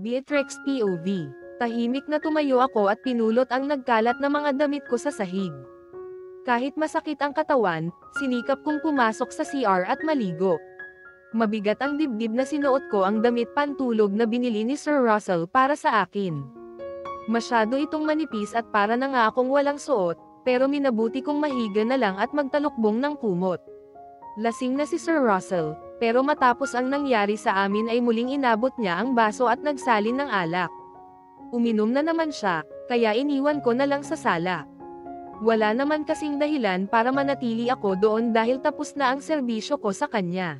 Beatrix POV. Tahimik na tumayo ako at pinulot ang nagkalat na mga damit ko sa sahig. Kahit masakit ang katawan, sinikap kong pumasok sa CR at maligo. Mabigat ang dibdib na sinuot ko ang damit pantulog na binili ni Sir Russell para sa akin. Masyado itong manipis at para na nga akong walang suot, pero minabuti kong mahiga na lang at magtalukbong ng kumot. Lasing na si Sir Russell, pero matapos ang nangyari sa amin ay muling inabot niya ang baso at nagsalin ng alak. Uminom na naman siya, kaya iniwan ko na lang sa sala. Wala naman kasing dahilan para manatili ako doon dahil tapos na ang serbisyo ko sa kanya.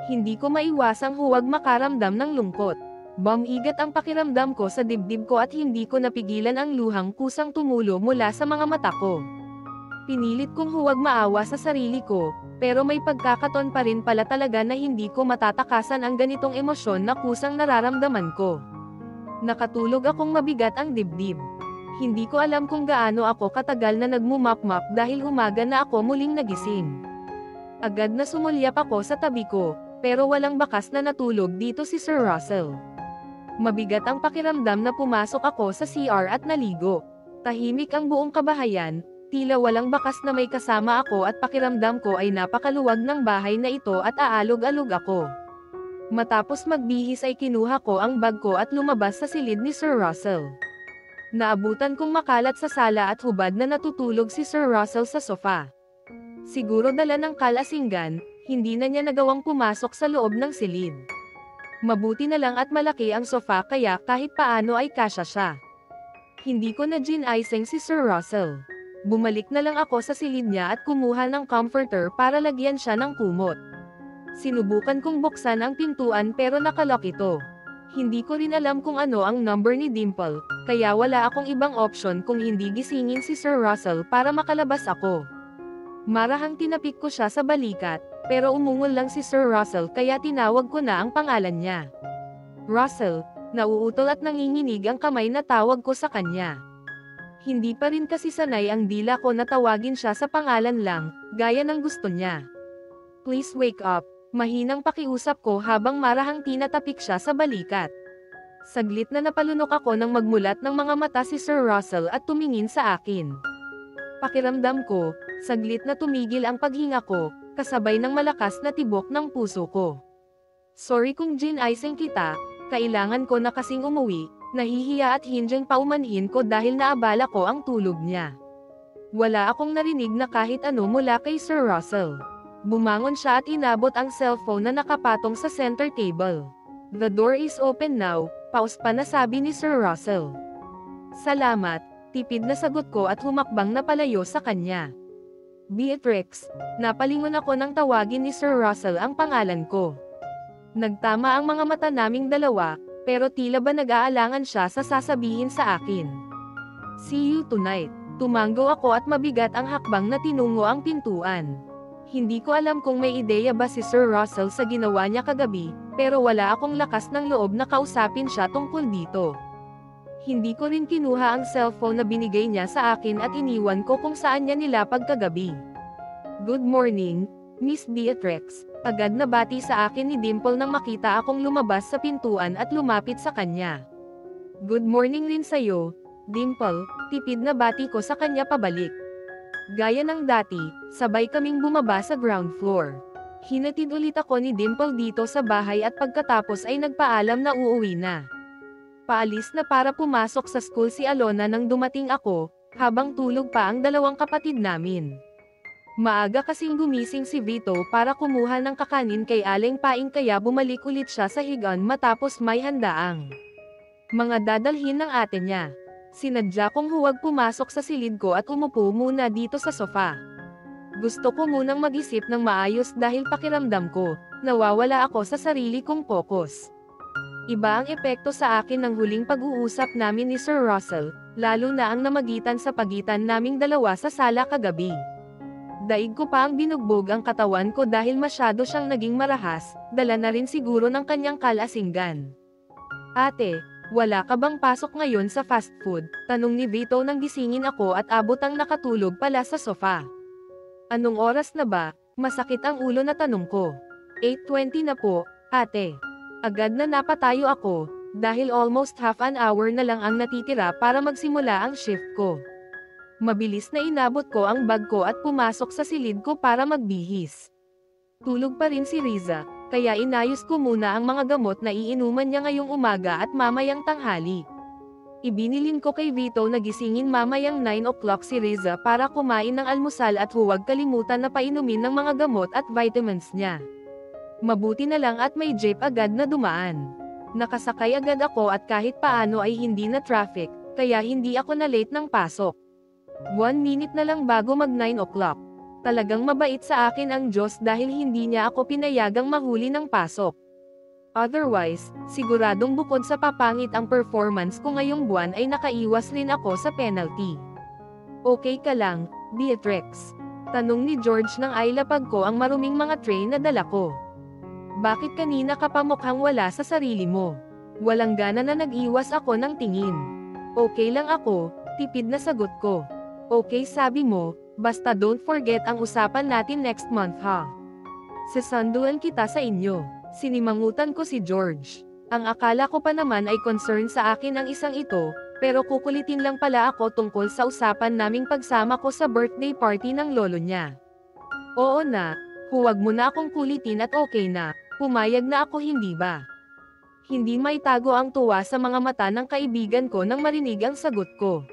Hindi ko maiwasang huwag makaramdam ng lungkot. Bumigat ang pakiramdam ko sa dibdib ko at hindi ko napigilan ang luhang kusang tumulo mula sa mga mata ko. Pinilit kong huwag maawa sa sarili ko, pero may pagkakaton pa rin pala talaga na hindi ko matatakasan ang ganitong emosyon na kusang nararamdaman ko. Nakatulog akong mabigat ang dibdib. Hindi ko alam kung gaano ako katagal na nagmumapmap dahil umaga na ako muling nagising. Agad na sumulyap ako sa tabi ko, pero walang bakas na natulog dito si Sir Russell. Mabigat ang pakiramdam na pumasok ako sa CR at naligo. Tahimik ang buong kabahayan, tila walang bakas na may kasama ako at pakiramdam ko ay napakaluwag ng bahay na ito at aalog-alog ako. Matapos magbihis ay kinuha ko ang bag ko at lumabas sa silid ni Sir Russell. Naabutan kong makalat sa sala at hubad na natutulog si Sir Russell sa sofa. Siguro dala ng kalasinggan, hindi na niya nagawang pumasok sa loob ng silid. Mabuti na lang at malaki ang sofa kaya kahit paano ay kasya siya. Hindi ko na ginaising si Sir Russell. Bumalik na lang ako sa silid niya at kumuha ng comforter para lagyan siya ng kumot. Sinubukan kong buksan ang pintuan pero nakalock ito. Hindi ko rin alam kung ano ang number ni Dimple, kaya wala akong ibang option kung hindi gisingin si Sir Russell para makalabas ako. Marahang tinapik ko siya sa balikat, pero umungol lang si Sir Russell kaya tinawag ko na ang pangalan niya. Russell, nauutol at nanginginig ang kamay na tawag ko sa kanya. Hindi pa rin kasi sanay ang dila ko na tawagin siya sa pangalan lang, gaya ng gusto niya. Please wake up. Mahinang pakiusap ko habang marahang tinatapik siya sa balikat. Saglit na napalunok ako nang magmulat ng mga mata si Sir Russell at tumingin sa akin. Pakiramdam ko, saglit na tumigil ang paghinga ko, kasabay ng malakas na tibok ng puso ko. Sorry kung ginaising kita, kailangan ko na kasing umuwi, nahihiya at hindyang paumanhin ko dahil naabala ko ang tulog niya. Wala akong narinig na kahit ano mula kay Sir Russell. Bumangon siya at inabot ang cellphone na nakapatong sa center table. The door is open now, pause pa na sabi ni Sir Russell. Salamat, tipid na sagot ko at humakbang na palayo sa kanya. Beatrix, napalingon ako nang tawagin ni Sir Russell ang pangalan ko. Nagtama ang mga mata naming dalawa, pero tila ba nag-aalangan siya sa sasabihin sa akin. See you tonight. Tumango ako at mabigat ang hakbang na tinungo ang pintuan. Hindi ko alam kung may ideya ba si Sir Russell sa ginawa niya kagabi, pero wala akong lakas ng loob na kausapin siya tungkol dito. Hindi ko rin kinuha ang cellphone na binigay niya sa akin at iniwan ko kung saan niya nilapag kagabi. Good morning, Miss Beatrix. Agad na bati sa akin ni Dimple nang makita akong lumabas sa pintuan at lumapit sa kanya. Good morning rin sa'yo, Dimple, tipid na bati ko sa kanya pabalik. Gaya ng dati, sabay kaming bumaba sa ground floor. Hinatid ulit ako ni Dimple dito sa bahay at pagkatapos ay nagpaalam na uuwi na. Paalis na para pumasok sa school si Alona nang dumating ako, habang tulog pa ang dalawang kapatid namin. Maaga kasing gumising si Vito para kumuha ng kakanin kay Aling Paing kaya bumalik ulit siya sa higaan matapos may handaang mga dadalhin ng ate niya. Sinadya kong huwag pumasok sa silid ko at umupo muna dito sa sofa. Gusto ko munang mag-isip ng maayos dahil pakiramdam ko, nawawala ako sa sarili kong focus. Iba ang epekto sa akin ng huling pag-uusap namin ni Sir Russell, lalo na ang namagitan sa pagitan naming dalawa sa sala kagabi. Daig ko pa ang binugbog ang katawan ko dahil masyado siyang naging marahas, dala na rin siguro ng kanyang kalasinggan. Ate, wala ka bang pasok ngayon sa fast food? Tanong ni Vito nang gisingin ako at abot ang nakatulog pala sa sofa. Anong oras na ba? Masakit ang ulo na tanong ko. 8:20 na po, ate. Agad na napatayo ako, dahil almost half an hour na lang ang natitira para magsimula ang shift ko. Mabilis na inabot ko ang bag ko at pumasok sa silid ko para magbihis. Tulog pa rin si Riza, kaya inayos ko muna ang mga gamot na iinuman niya ngayong umaga at mamayang tanghali. Ibinilin ko kay Vito na gisingin mamayang 9 o'clock si Riza para kumain ng almusal at huwag kalimutan na painumin ng mga gamot at vitamins niya. Mabuti na lang at may jeep agad na dumaan. Nakasakay agad ako at kahit paano ay hindi na traffic, kaya hindi ako na late ng pasok. 1 minute na lang bago mag 9 o'clock. Talagang mabait sa akin ang Diyos dahil hindi niya ako pinayagang mahuli ng pasok. Otherwise, siguradong bukod sa papangit ang performance ko ngayong buwan ay nakaiwas rin ako sa penalty. Okay ka lang, Beatrix? Tanong ni George nang ailapag ko ang maruming mga tray na dala ko. Bakit kanina ka pa mukhang wala sa sarili mo? Walang gana na nag-iwas ako ng tingin. Okay lang ako, tipid na sagot ko. Okay sabi mo, basta don't forget ang usapan natin next month ha. Sasanduan kita sa inyo. Sinimangutan ko si George. Ang akala ko pa naman ay concern sa akin ang isang ito, pero kukulitin lang pala ako tungkol sa usapan naming pagsama ko sa birthday party ng lolo niya. Oo na, huwag mo na akong kulitin at okay na, pumayag na ako hindi ba? Hindi may tago ang tuwa sa mga mata ng kaibigan ko nang marinig ang sagot ko.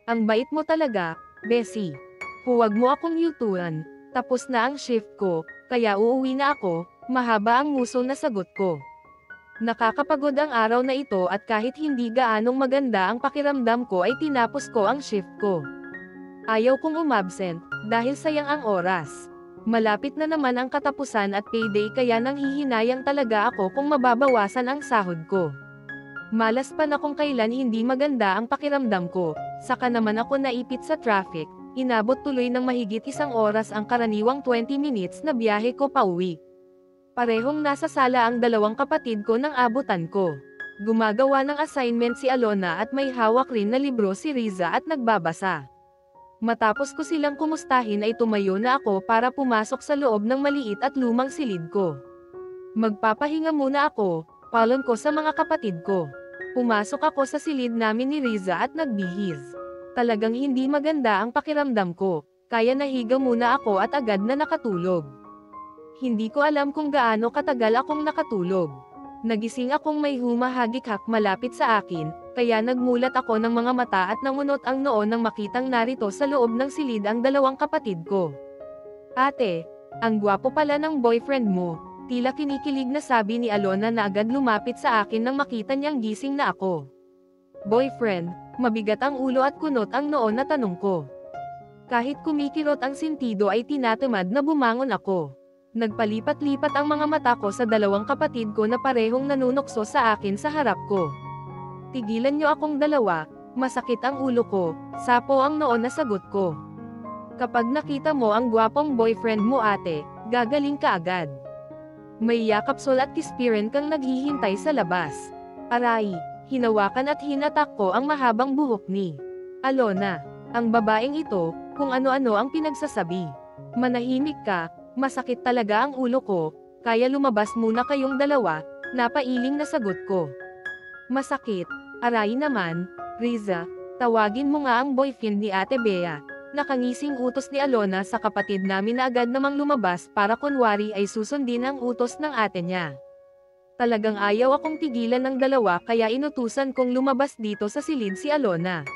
Ang bait mo talaga, Bessie. Huwag mo akong yutuan, tapos na ang shift ko, kaya uuwi na ako, mahaba ang muso na sagot ko. Nakakapagod ang araw na ito at kahit hindi gaanong maganda ang pakiramdam ko ay tinapos ko ang shift ko. Ayaw kong umabsent, dahil sayang ang oras. Malapit na naman ang katapusan at payday kaya nanghihinayang talaga ako kung mababawasan ang sahod ko. Malas pa na kung kailan hindi maganda ang pakiramdam ko, saka naman ako naipit sa traffic, inabot tuloy ng mahigit 1 oras ang karaniwang 20 minutes na biyahe ko pauwi. Parehong nasa sala ang 2 kapatid ko nang abutan ko. Gumagawa ng assignment si Alona at may hawak rin na libro si Riza at nagbabasa. Matapos ko silang kumustahin ay tumayo na ako para pumasok sa loob ng maliit at lumang silid ko. Magpapahinga muna ako, palon ko sa mga kapatid ko. Pumasok ako sa silid namin ni Riza at nagbihis. Talagang hindi maganda ang pakiramdam ko, kaya nahiga muna ako at agad na nakatulog. Hindi ko alam kung gaano katagal akong nakatulog. Nagising akong may humahagikak malapit sa akin, kaya nagmulat ako ng mga mata at nangunot ang noo nang makitang narito sa loob ng silid ang 2 kapatid ko. Ate, ang gwapo pala ng boyfriend mo, tila kinikilig na sabi ni Alona na agad lumapit sa akin nang makita niyang gising na ako. Boyfriend, mabigat ang ulo at kunot ang noo na tanong ko. Kahit kumikirot ang sentido ay tinatamad na bumangon ako. Nagpalipat-lipat ang mga mata ko sa 2 kapatid ko na parehong nanunokso sa akin sa harap ko. Tigilan niyo akong dalawa, masakit ang ulo ko, sapo ang noo na sagot ko. Kapag nakita mo ang gwapong boyfriend mo ate, gagaling ka agad. May yakapsol at kispirin kang naghihintay sa labas. Aray, hinawakan at hinatak ko ang mahabang buhok ni Alona. Ang babaeng ito, kung ano-ano ang pinagsasabi. Manahimik ka, masakit talaga ang ulo ko, kaya lumabas muna kayong dalawa, napailing na sagot ko. Masakit, aray naman, Riza, tawagin mo nga ang boyfriend ni Ate Bea. Nakangising utos ni Alona sa kapatid namin na agad namang lumabas para kunwari ay susundin ang utos ng ate niya. Talagang ayaw akong tigilan ng dalawa kaya inutusan kong lumabas dito sa silid si Alona.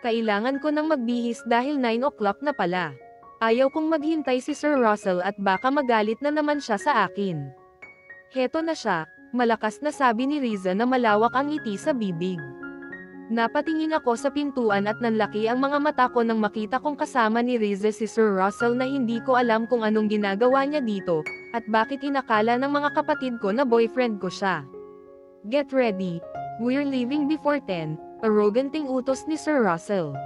Kailangan ko nang magbihis dahil 9 o'clock na pala. Ayaw kong maghintay si Sir Russell at baka magalit na naman siya sa akin. Heto na siya, malakas na sabi ni Riza na malawak ang ngiti sa bibig. Napatingin ako sa pintuan at nanlaki ang mga mata ko nang makita kong kasama ni Riza si Sir Russell na hindi ko alam kung anong ginagawa niya dito, at bakit inakala ng mga kapatid ko na boyfriend ko siya. Get ready, we're leaving before 10, arroganting utos ni Sir Russell.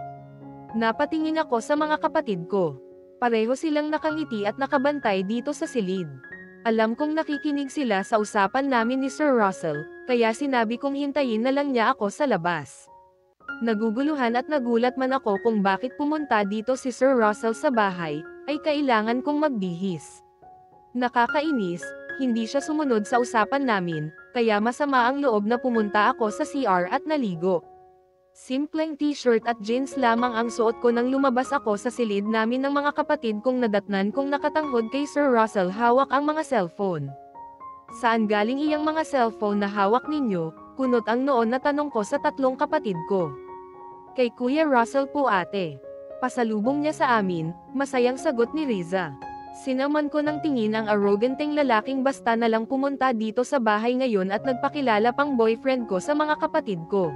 Napatingin ako sa mga kapatid ko. Pareho silang nakangiti at nakabantay dito sa silid. Alam kong nakikinig sila sa usapan namin ni Sir Russell, kaya sinabi kong hintayin na lang niya ako sa labas. Naguguluhan at nagulat man ako kung bakit pumunta dito si Sir Russell sa bahay, ay kailangan kong magbihis. Nakakainis, hindi siya sumunod sa usapan namin, kaya masama ang loob na pumunta ako sa CR at naligo. Simpleng t-shirt at jeans lamang ang suot ko nang lumabas ako sa silid namin ng mga kapatid kong nadatnan kong nakatanghod kay Sir Russell hawak ang mga cellphone. Saan galing iyang mga cellphone na hawak ninyo? Kunot ang noon na tanong ko sa tatlong kapatid ko. Kay Kuya Russell po ate. Pasalubong niya sa amin, masayang sagot ni Riza. Sinaman ko ng tingin ang arroganteng lalaking basta na lang pumunta dito sa bahay ngayon at nagpakilala pang boyfriend ko sa mga kapatid ko.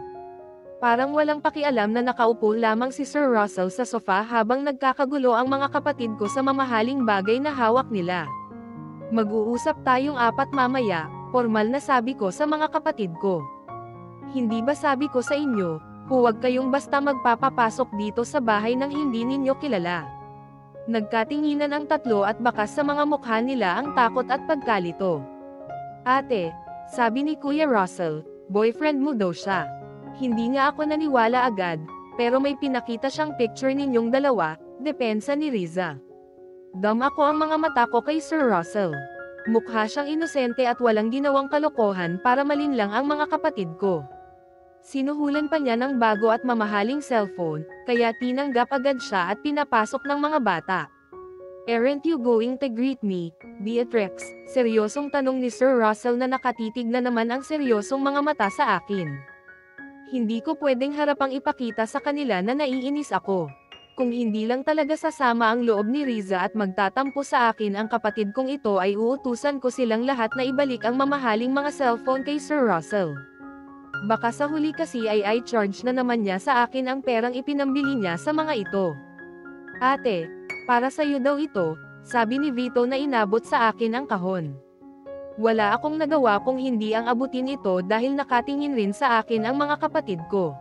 Parang walang pakialam na nakaupo lamang si Sir Russell sa sofa habang nagkakagulo ang mga kapatid ko sa mamahaling bagay na hawak nila. Mag-uusap tayong apat mamaya, formal na sabi ko sa mga kapatid ko. Hindi ba sabi ko sa inyo, huwag kayong basta magpapapasok dito sa bahay nang hindi ninyo kilala. Nagkatinginan ang tatlo at bakas sa mga mukha nila ang takot at pagkalito. Ate, sabi ni Kuya Russell, boyfriend mo daw siya. Hindi nga ako naniwala agad, pero may pinakita siyang picture ninyong dalawa, depensa ni Riza. Dam ako ang mga mata ko kay Sir Russell. Mukha siyang inosente at walang ginawang kalokohan para malinlang ang mga kapatid ko. Sinuhulan pa niya ng bago at mamahaling cellphone, kaya tinanggap agad siya at pinapasok ng mga bata. Aren't you going to greet me, Beatrix? Seryosong tanong ni Sir Russell na nakatitig na naman ang seryosong mga mata sa akin. Hindi ko pwedeng harapang ipakita sa kanila na naiinis ako. Kung hindi lang talaga sasama ang loob ni Riza at magtatampo sa akin ang kapatid kong ito ay uutusan ko silang lahat na ibalik ang mamahaling mga cellphone kay Sir Russell. Baka sa huli kasi ay i-charge na naman niya sa akin ang perang ipinambili niya sa mga ito. Ate, para sa'yo daw ito, sabi ni Vito na inabot sa akin ang kahon. Wala akong nagawa kung hindi ang abutin ito dahil nakatingin rin sa akin ang mga kapatid ko.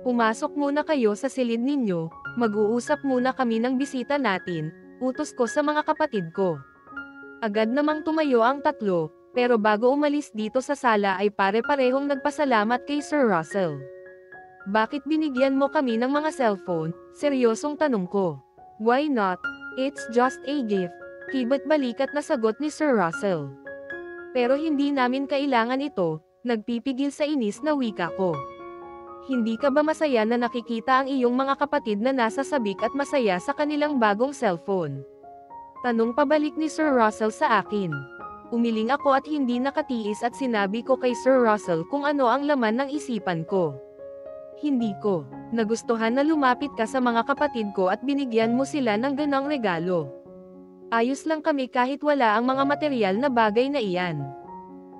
Pumasok muna kayo sa silid ninyo, mag-uusap muna kami ng bisita natin, utos ko sa mga kapatid ko. Agad namang tumayo ang tatlo, pero bago umalis dito sa sala ay pare-parehong nagpasalamat kay Sir Russell. Bakit binigyan mo kami ng mga cellphone? Seryosong tanong ko. Why not? It's just a gift. Kibat balikat na sagot ni Sir Russell. Pero hindi namin kailangan ito, nagpipigil sa inis na wika ko. Hindi ka ba masaya na nakikita ang iyong mga kapatid na nasa sabik at masaya sa kanilang bagong cellphone? Tanong pabalik ni Sir Russell sa akin. Umiling ako at hindi nakatiis at sinabi ko kay Sir Russell kung ano ang laman ng isipan ko. Hindi ko nagustuhan na lumapit ka sa mga kapatid ko at binigyan mo sila ng ganang regalo. Ayos lang kami kahit wala ang mga material na bagay na iyan.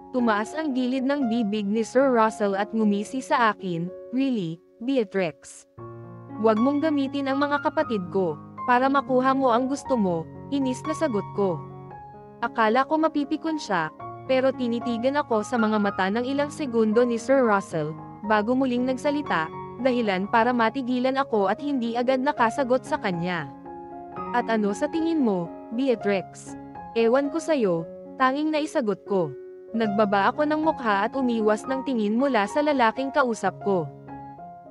Tumaas ang gilid ng bibig ni Sir Russell at ngumisi sa akin, really, Beatrix? Huwag mong gamitin ang mga kapatid ko, para makuha mo ang gusto mo, inis na sagot ko. Akala ko mapipikon siya, pero tinitigan ako sa mga mata ng ilang segundo ni Sir Russell, bago muling nagsalita, dahilan para matigilan ako at hindi agad nakasagot sa kanya. At ano sa tingin mo, Beatrix? Ewan ko sa'yo, tanging naisagot ko. Nagbaba ako ng mukha at umiwas ng tingin mula sa lalaking kausap ko.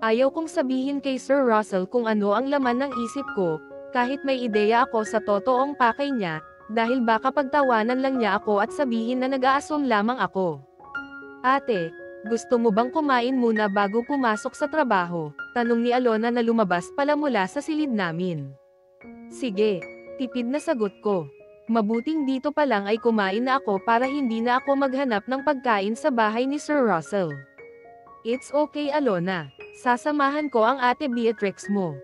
Ayaw kong sabihin kay Sir Russell kung ano ang laman ng isip ko, kahit may ideya ako sa totoong pakay niya, dahil baka pagtawanan lang niya ako at sabihin na nag-aasum lamang ako. Ate, gusto mo bang kumain muna bago pumasok sa trabaho? Tanong ni Alona na lumabas pala mula sa silid namin. Sige, tipid na sagot ko. Mabuting dito pa lang ay kumain na ako para hindi na ako maghanap ng pagkain sa bahay ni Sir Russell. It's okay Alona, sasamahan ko ang ate Beatrix mo.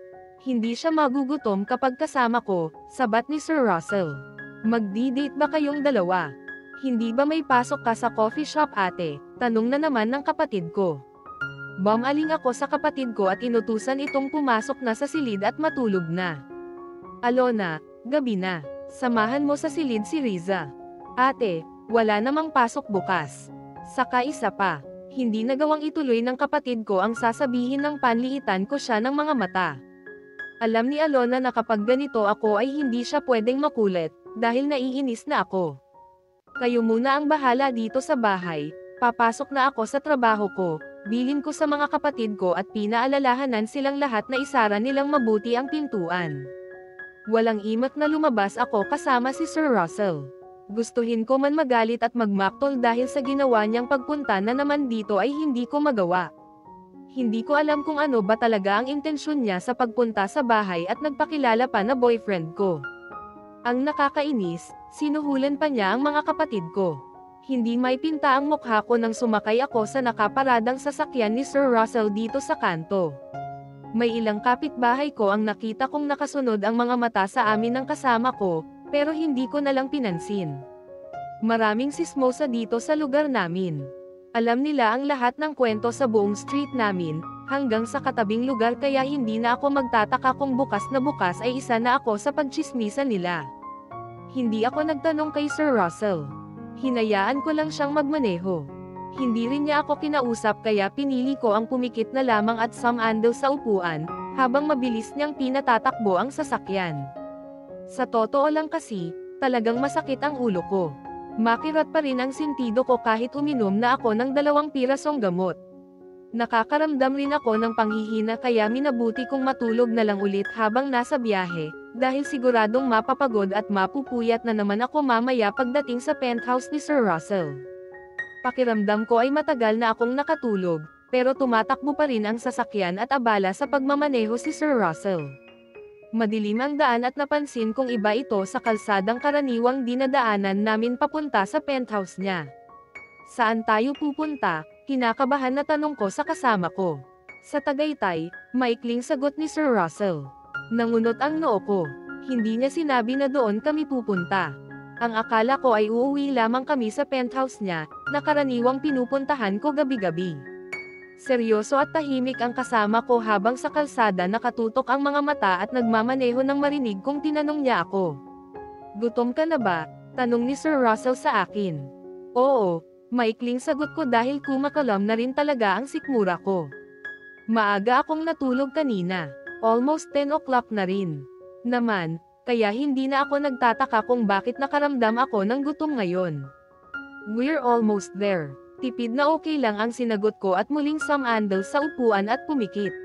Hindi siya magugutom kapag kasama ko, sabat ni Sir Russell. Magdi-date ba kayong dalawa? Hindi ba may pasok ka sa coffee shop ate? Tanong na naman ng kapatid ko. Bumaling ako sa kapatid ko at inutusan itong pumasok na sa silid at matulog na. Alona, gabi na. Samahan mo sa silid si Riza. Ate, wala namang pasok bukas. Saka isa pa, hindi nagawang ituloy ng kapatid ko ang sasabihin ng panliitan ko siya ng mga mata. Alam ni Alona na kapag ganito ako ay hindi siya pwedeng makulit, dahil naiinis na ako. Kayo muna ang bahala dito sa bahay, papasok na ako sa trabaho ko, bilin ko sa mga kapatid ko at pinaalalahanan silang lahat na isara nilang mabuti ang pintuan. Walang imak na lumabas ako kasama si Sir Russell. Gustuhin ko man magalit at magmaktol dahil sa ginawa niyang pagpunta na naman dito ay hindi ko magawa. Hindi ko alam kung ano ba talaga ang intensyon niya sa pagpunta sa bahay at nagpakilala pa na boyfriend ko. Ang nakakainis, sinuhulan pa niya ang mga kapatid ko. Hindi may pinta ang mukha ko nang sumakay ako sa nakaparadang sasakyan ni Sir Russell dito sa kanto. May ilang kapitbahay ko ang nakita kong nakasunod ang mga mata sa amin ng kasama ko, pero hindi ko na lang pinansin. Maraming sismosa dito sa lugar namin. Alam nila ang lahat ng kwento sa buong street namin, hanggang sa katabing lugar kaya hindi na ako magtataka kung bukas na bukas ay isa na ako sa pagtsismisan nila. Hindi ako nagtanong kay Sir Russell. Hinayaan ko lang siyang magmaneho. Hindi rin niya ako kinausap kaya pinili ko ang pumikit na lamang at sumandal sa upuan, habang mabilis niyang pinatatakbo ang sasakyan. Sa totoo lang kasi, talagang masakit ang ulo ko. Makirat pa rin ang sentido ko kahit uminom na ako ng 2 pirasong gamot. Nakakaramdam rin ako ng panghihina kaya minabuti kong matulog na lang ulit habang nasa biyahe, dahil siguradong mapapagod at mapupuyat na naman ako mamaya pagdating sa penthouse ni Sir Russell. Pakiramdam ko ay matagal na akong nakatulog, pero tumatakbo pa rin ang sasakyan at abala sa pagmamaneho si Sir Russell. Madilim ang daan at napansin kong iba ito sa kalsadang karaniwang dinadaanan namin papunta sa penthouse niya. Saan tayo pupunta? Kinakabahan na tanong ko sa kasama ko. Sa Tagaytay, maikling sagot ni Sir Russell. Nangunot ang noo ko. Hindi niya sinabi na doon kami pupunta. Ang akala ko ay uuwi lamang kami sa penthouse niya, na karaniwang pinupuntahan ko gabi-gabi. Seryoso at tahimik ang kasama ko habang sa kalsada nakatutok ang mga mata at nagmamaneho ng marinig kong tinanong niya ako. Gutom ka na ba? Tanong ni Sir Russell sa akin. Oo, maikling sagot ko dahil kumakalam na rin talaga ang sikmura ko. Maaga akong natulog kanina. Almost 10 o'clock na rin. Naman, kaya hindi na ako nagtataka kung bakit nakaramdam ako ng gutom ngayon. We're almost there. Tipid na okay lang ang sinagot ko at muling sumandal sa upuan at pumikit.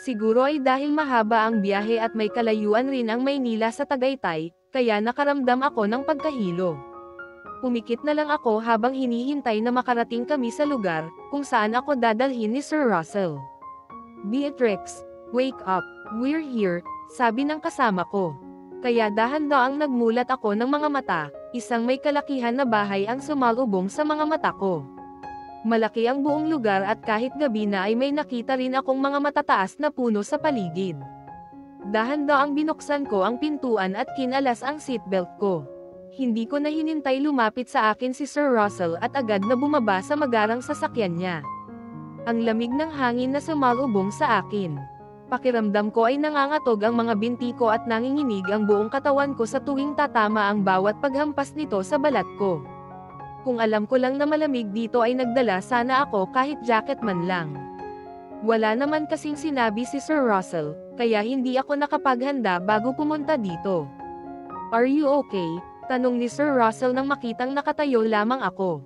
Siguro ay dahil mahaba ang biyahe at may kalayuan rin ang Maynila sa Tagaytay, kaya nakaramdam ako ng pagkahilo. Pumikit na lang ako habang hinihintay na makarating kami sa lugar, kung saan ako dadalhin ni Sir Russell. Beatrix, wake up, we're here, sabi ng kasama ko. Kaya dahan-daang nagmulat ako ng mga mata, isang may kalakihan na bahay ang sumalubong sa mga mata ko. Malaki ang buong lugar at kahit gabi na ay may nakita rin akong mga matataas na puno sa paligid. Dahan-daang binuksan ko ang pintuan at kinalas ang seatbelt ko. Hindi ko na hinintay lumapit sa akin si Sir Russell at agad na bumaba sa magarang sasakyan niya. Ang lamig ng hangin na sumalubong sa akin. Pakiramdam ko ay nangangatog ang mga binti ko at nanginginig ang buong katawan ko sa tuwing tatama ang bawat paghampas nito sa balat ko. Kung alam ko lang na malamig dito ay nagdala sana ako kahit jacket man lang. Wala naman kasing sinabi si Sir Russell, kaya hindi ako nakapaghanda bago pumunta dito. Are you okay? Tanong ni Sir Russell nang makitang nakatayo lamang ako.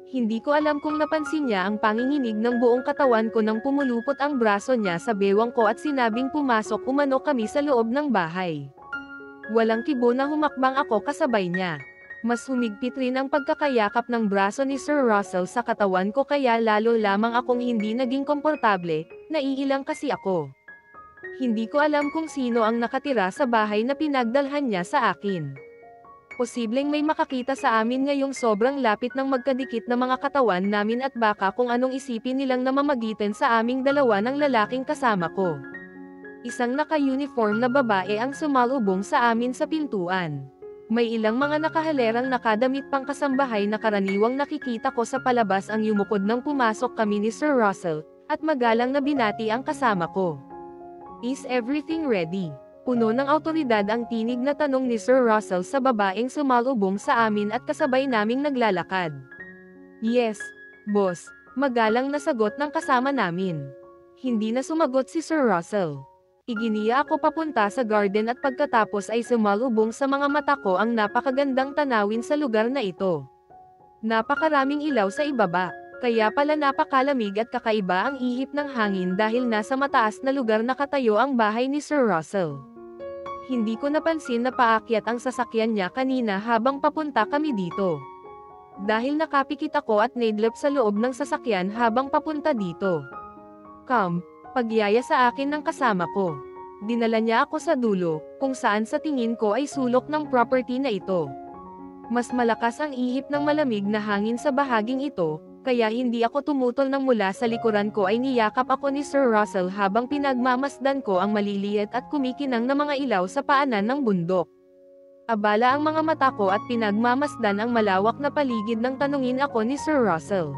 Hindi ko alam kung napansin niya ang panginginig ng buong katawan ko nang pumulupot ang braso niya sa bewang ko at sinabing pumasok umano kami sa loob ng bahay. Walang kibo na humakbang ako kasabay niya. Mas humigpit rin ang pagkakayakap ng braso ni Sir Russell sa katawan ko kaya lalo lamang akong hindi naging komportable, naiilang kasi ako. Hindi ko alam kung sino ang nakatira sa bahay na pinagdalhan niya sa akin. Posibleng may makakita sa amin ngayong sobrang lapit ng magkadikit na mga katawan namin at baka kung anong isipin nilang namamagitan sa aming dalawa ng lalaking kasama ko. Isang naka-uniform na babae ang sumalubong sa amin sa pintuan. May ilang mga nakahalerang nakadamit pang kasambahay na karaniwang nakikita ko sa palabas ang yumukod nang pumasok kami ni Sir Russell, at magalang na binati ang kasama ko. Is everything ready? Puno ng awtoridad ang tinig na tanong ni Sir Russell sa babaeng sumalubong sa amin at kasabay naming naglalakad. Yes, boss, magalang na sagot ng kasama namin. Hindi na sumagot si Sir Russell. Iginiya ako papunta sa garden at pagkatapos ay sumalubong sa mga mata ko ang napakagandang tanawin sa lugar na ito. Napakaraming ilaw sa ibaba, kaya pala napakalamig at kakaiba ang ihip ng hangin dahil nasa mataas na lugar nakatayo ang bahay ni Sir Russell. Hindi ko napansin na paakyat ang sasakyan niya kanina habang papunta kami dito. Dahil nakapikit ako at naidlap sa loob ng sasakyan habang papunta dito. Pagyaya sa akin ng kasama ko. Dinala niya ako sa dulo, kung saan sa tingin ko ay sulok ng property na ito. Mas malakas ang ihip ng malamig na hangin sa bahaging ito, kaya hindi ako tumutol nang mula sa likuran ko ay niyakap ako ni Sir Russell habang pinagmamasdan ko ang maliliit at kumikinang na mga ilaw sa paanan ng bundok. Abala ang mga mata ko at pinagmamasdan ang malawak na paligid nang tanungin ako ni Sir Russell.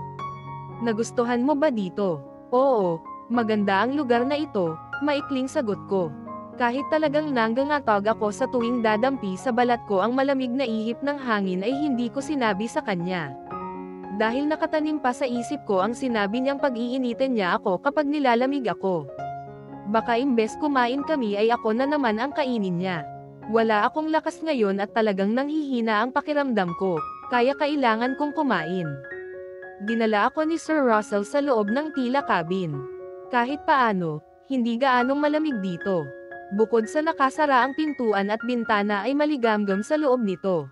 Nagustuhan mo ba dito? Oo, maganda ang lugar na ito, maikling sagot ko. Kahit talagang nangangatog ako sa tuwing dadampi sa balat ko ang malamig na ihip ng hangin ay hindi ko sinabi sa kanya. Dahil nakatanim pa sa isip ko ang sinabi niyang pag-iinitin niya ako kapag nilalamig ako. Baka imbes kumain kami ay ako na naman ang kainin niya. Wala akong lakas ngayon at talagang nanghihina ang pakiramdam ko, kaya kailangan kong kumain. Dinala ako ni Sir Russell sa loob ng tila cabin. Kahit paano, hindi gaanong malamig dito. Bukod sa nakasara ang pintuan at bintana ay maligamgam sa loob nito.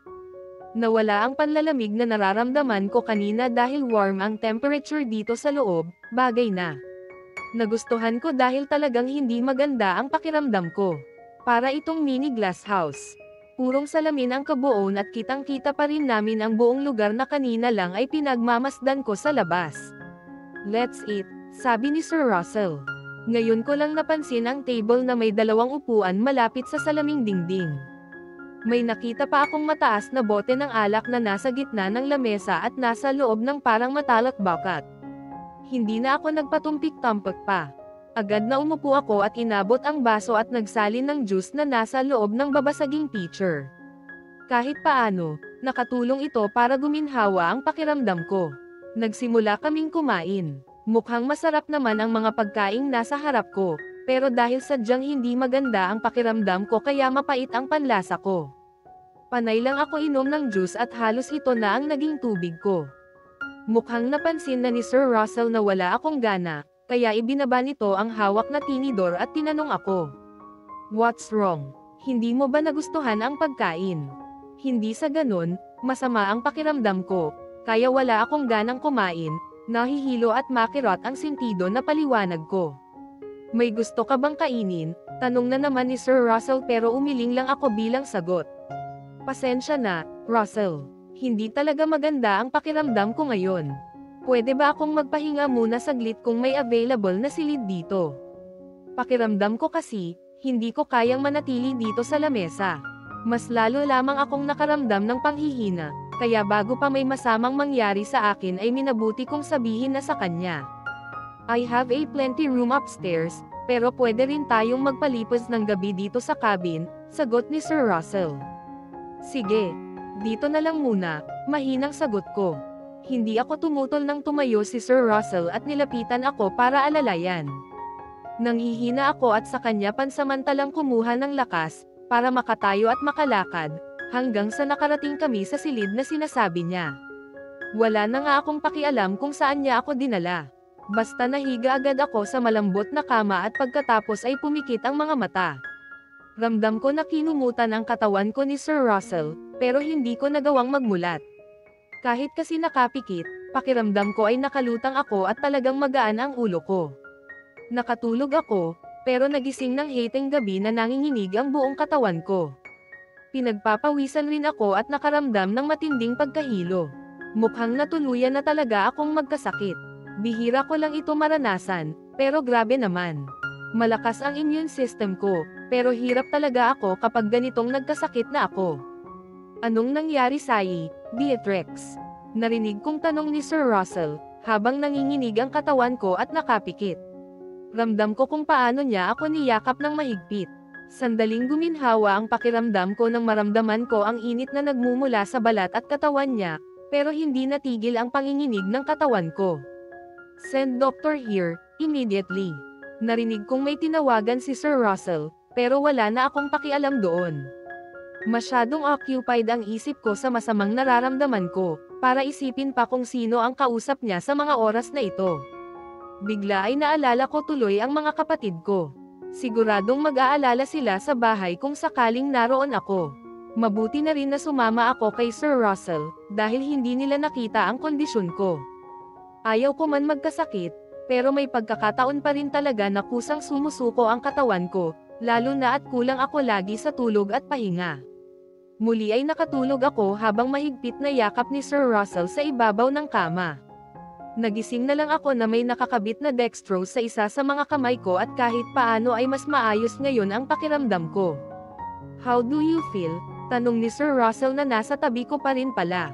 Nawala ang panlalamig na nararamdaman ko kanina dahil warm ang temperature dito sa loob, bagay na. Nagustuhan ko dahil talagang hindi maganda ang pakiramdam ko. Para itong mini glass house. Purong salamin ang kabuoan at kitang-kita pa rin namin ang buong lugar na kanina lang ay pinagmamasdan ko sa labas. Let's eat, sabi ni Sir Russell. Ngayon ko lang napansin ang table na may 2 upuan malapit sa salaming dingding. May nakita pa akong mataas na bote ng alak na nasa gitna ng lamesa at nasa loob ng parang matalak bucket. Hindi na ako nagpatumpik-tampik pa. Agad na umupo ako at inabot ang baso at nagsalin ng juice na nasa loob ng babasaging pitcher. Kahit paano, nakatulong ito para guminhawa ang pakiramdam ko. Nagsimula kaming kumain. Mukhang masarap naman ang mga pagkaing nasa harap ko, pero dahil sadyang hindi maganda ang pakiramdam ko kaya mapait ang panlasa ko. Panay lang ako inom ng juice at halos ito na ang naging tubig ko. Mukhang napansin na ni Sir Russell na wala akong gana, kaya ibinaba nito ang hawak na tinidor at tinanong ako. What's wrong? Hindi mo ba nagustuhan ang pagkain? Hindi sa ganun, masama ang pakiramdam ko, kaya wala akong ganang kumain. Nahihilo at makirot ang sentido na paliwanag ko. May gusto ka bang kainin? Tanong na naman ni Sir Russell pero umiling lang ako bilang sagot. Pasensya na, Russell. Hindi talaga maganda ang pakiramdam ko ngayon. Pwede ba akong magpahinga muna saglit kung may available na silid dito? Pakiramdam ko kasi, hindi ko kayang manatili dito sa lamesa. Mas lalo lamang akong nakaramdam ng panghihina. Kaya bago pa may masamang mangyari sa akin ay minabuti kong sabihin na sa kanya. I have a plenty room upstairs, pero pwede rin tayong magpalipas ng gabi dito sa cabin, sagot ni Sir Russell. Sige, dito na lang muna, mahinang sagot ko. Hindi ako tumutol nang tumayo si Sir Russell at nilapitan ako para alalayan. Nanghihina ako at sa kanya pansamantalang kumuha ng lakas, para makatayo at makalakad. Hanggang sa nakarating kami sa silid na sinasabi niya. Wala na nga akong pakialam kung saan niya ako dinala. Basta nahiga agad ako sa malambot na kama at pagkatapos ay pumikit ang mga mata. Ramdam ko na kinumutan ang katawan ko ni Sir Russell, pero hindi ko nagawang magmulat. Kahit kasi nakapikit, pakiramdam ko ay nakalutang ako at talagang magaan ang ulo ko. Nakatulog ako, pero nagising ng hating gabi na nanginginig ang buong katawan ko. Pinagpapawisan rin ako at nakaramdam ng matinding pagkahilo. Mukhang natuluyan na talaga akong magkasakit. Bihira ko lang ito maranasan, pero grabe naman. Malakas ang immune system ko, pero hirap talaga ako kapag ganitong nagkasakit na ako. Anong nangyari sa'yo, Beatrix? Narinig kong tanong ni Sir Russell, habang nanginginig ang katawan ko at nakapikit. Ramdam ko kung paano niya ako niyakap ng mahigpit. Sandaling guminhawa ang pakiramdam ko nang maramdaman ko ang init na nagmumula sa balat at katawan niya, pero hindi natigil ang panginginig ng katawan ko. Send doctor here, immediately. Narinig kong may tinawagan si Sir Russell, pero wala na akong pakialam doon. Masyadong occupied ang isip ko sa masamang nararamdaman ko, para isipin pa kung sino ang kausap niya sa mga oras na ito. Bigla ay naalala ko tuloy ang mga kapatid ko. Siguradong mag-aalala sila sa bahay kung sakaling naroon ako. Mabuti na rin na sumama ako kay Sir Russell, dahil hindi nila nakita ang kondisyon ko. Ayaw ko man magkasakit, pero may pagkakataon pa rin talaga na kusang sumusuko ang katawan ko, lalo na at kulang ako lagi sa tulog at pahinga. Muli ay nakatulog ako habang mahigpit na yakap ni Sir Russell sa ibabaw ng kama. Nagising na lang ako na may nakakabit na dextrose sa isa sa mga kamay ko at kahit paano ay mas maayos ngayon ang pakiramdam ko. "How do you feel?" Tanong ni Sir Russell na nasa tabi ko pa rin pala.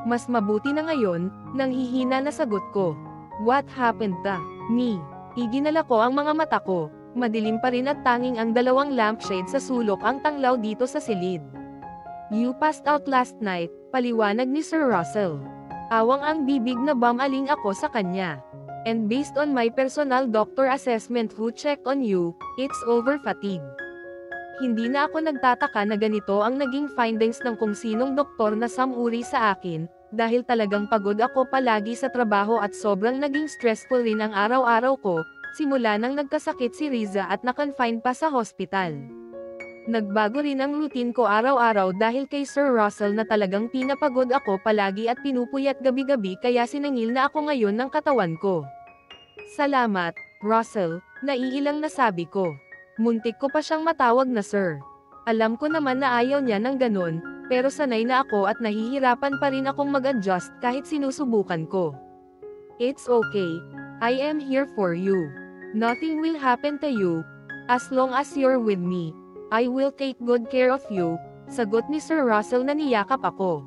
"Mas mabuti na ngayon," nang hihina na sagot ko. "What happened ta?" Iginala ko ang mga mata ko. Madilim pa rin at tanging ang dalawang lampshade sa sulok ang tanglaw dito sa silid. "You passed out last night," paliwanag ni Sir Russell. Awang ang bibig na bumaling ako sa kanya. "And based on my personal doctor assessment who checked on you, it's over fatigue." Hindi na ako nagtataka na ganito ang naging findings ng kung sinong doktor na samuri sa akin, dahil talagang pagod ako palagi sa trabaho at sobrang naging stressful rin ang araw-araw ko, simula nang nagkasakit si Riza at na-confine pa sa hospital. Nagbago rin ang routine ko araw-araw dahil kay Sir Russell na talagang pinapagod ako palagi at pinupuyat gabi-gabi kaya sinangil na ako ngayon ng katawan ko. "Salamat, Russell," naiilang nasabi ko. Muntik ko pa siyang matawag na sir. Alam ko naman na ayaw niya ng ganun, pero sanay na ako at nahihirapan pa rin akong mag-adjust kahit sinusubukan ko. "It's okay. I am here for you. Nothing will happen to you. As long as you're with me, I will take good care of you," sagot ni Sir Russell na niyakap ako.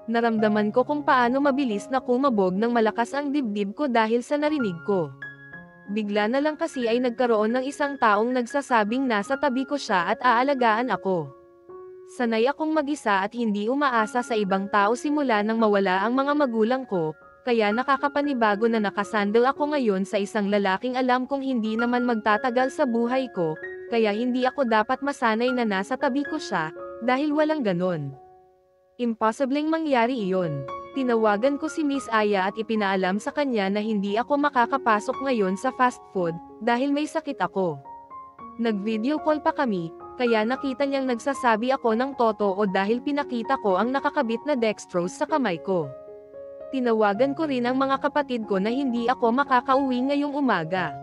Naramdaman ko kung paano mabilis na kumabog ng malakas ang dibdib ko dahil sa narinig ko. Bigla na lang kasi ay nagkaroon ng isang taong nagsasabing nasa tabi ko siya at aalagaan ako. Sanay akong mag-isa at hindi umaasa sa ibang tao simula nang mawala ang mga magulang ko, kaya nakakapanibago na nakasandal ako ngayon sa isang lalaking alam kong hindi naman magtatagal sa buhay ko, kaya hindi ako dapat masanay na nasa tabi ko siya, dahil walang ganon. Impossibleng mangyari iyon. Tinawagan ko si Miss Aya at ipinaalam sa kanya na hindi ako makakapasok ngayon sa fast food, dahil may sakit ako. Nag-video call pa kami, kaya nakita niyang nagsasabi ako ng totoo dahil pinakita ko ang nakakabit na dextrose sa kamay ko. Tinawagan ko rin ang mga kapatid ko na hindi ako makakauwi ngayong umaga.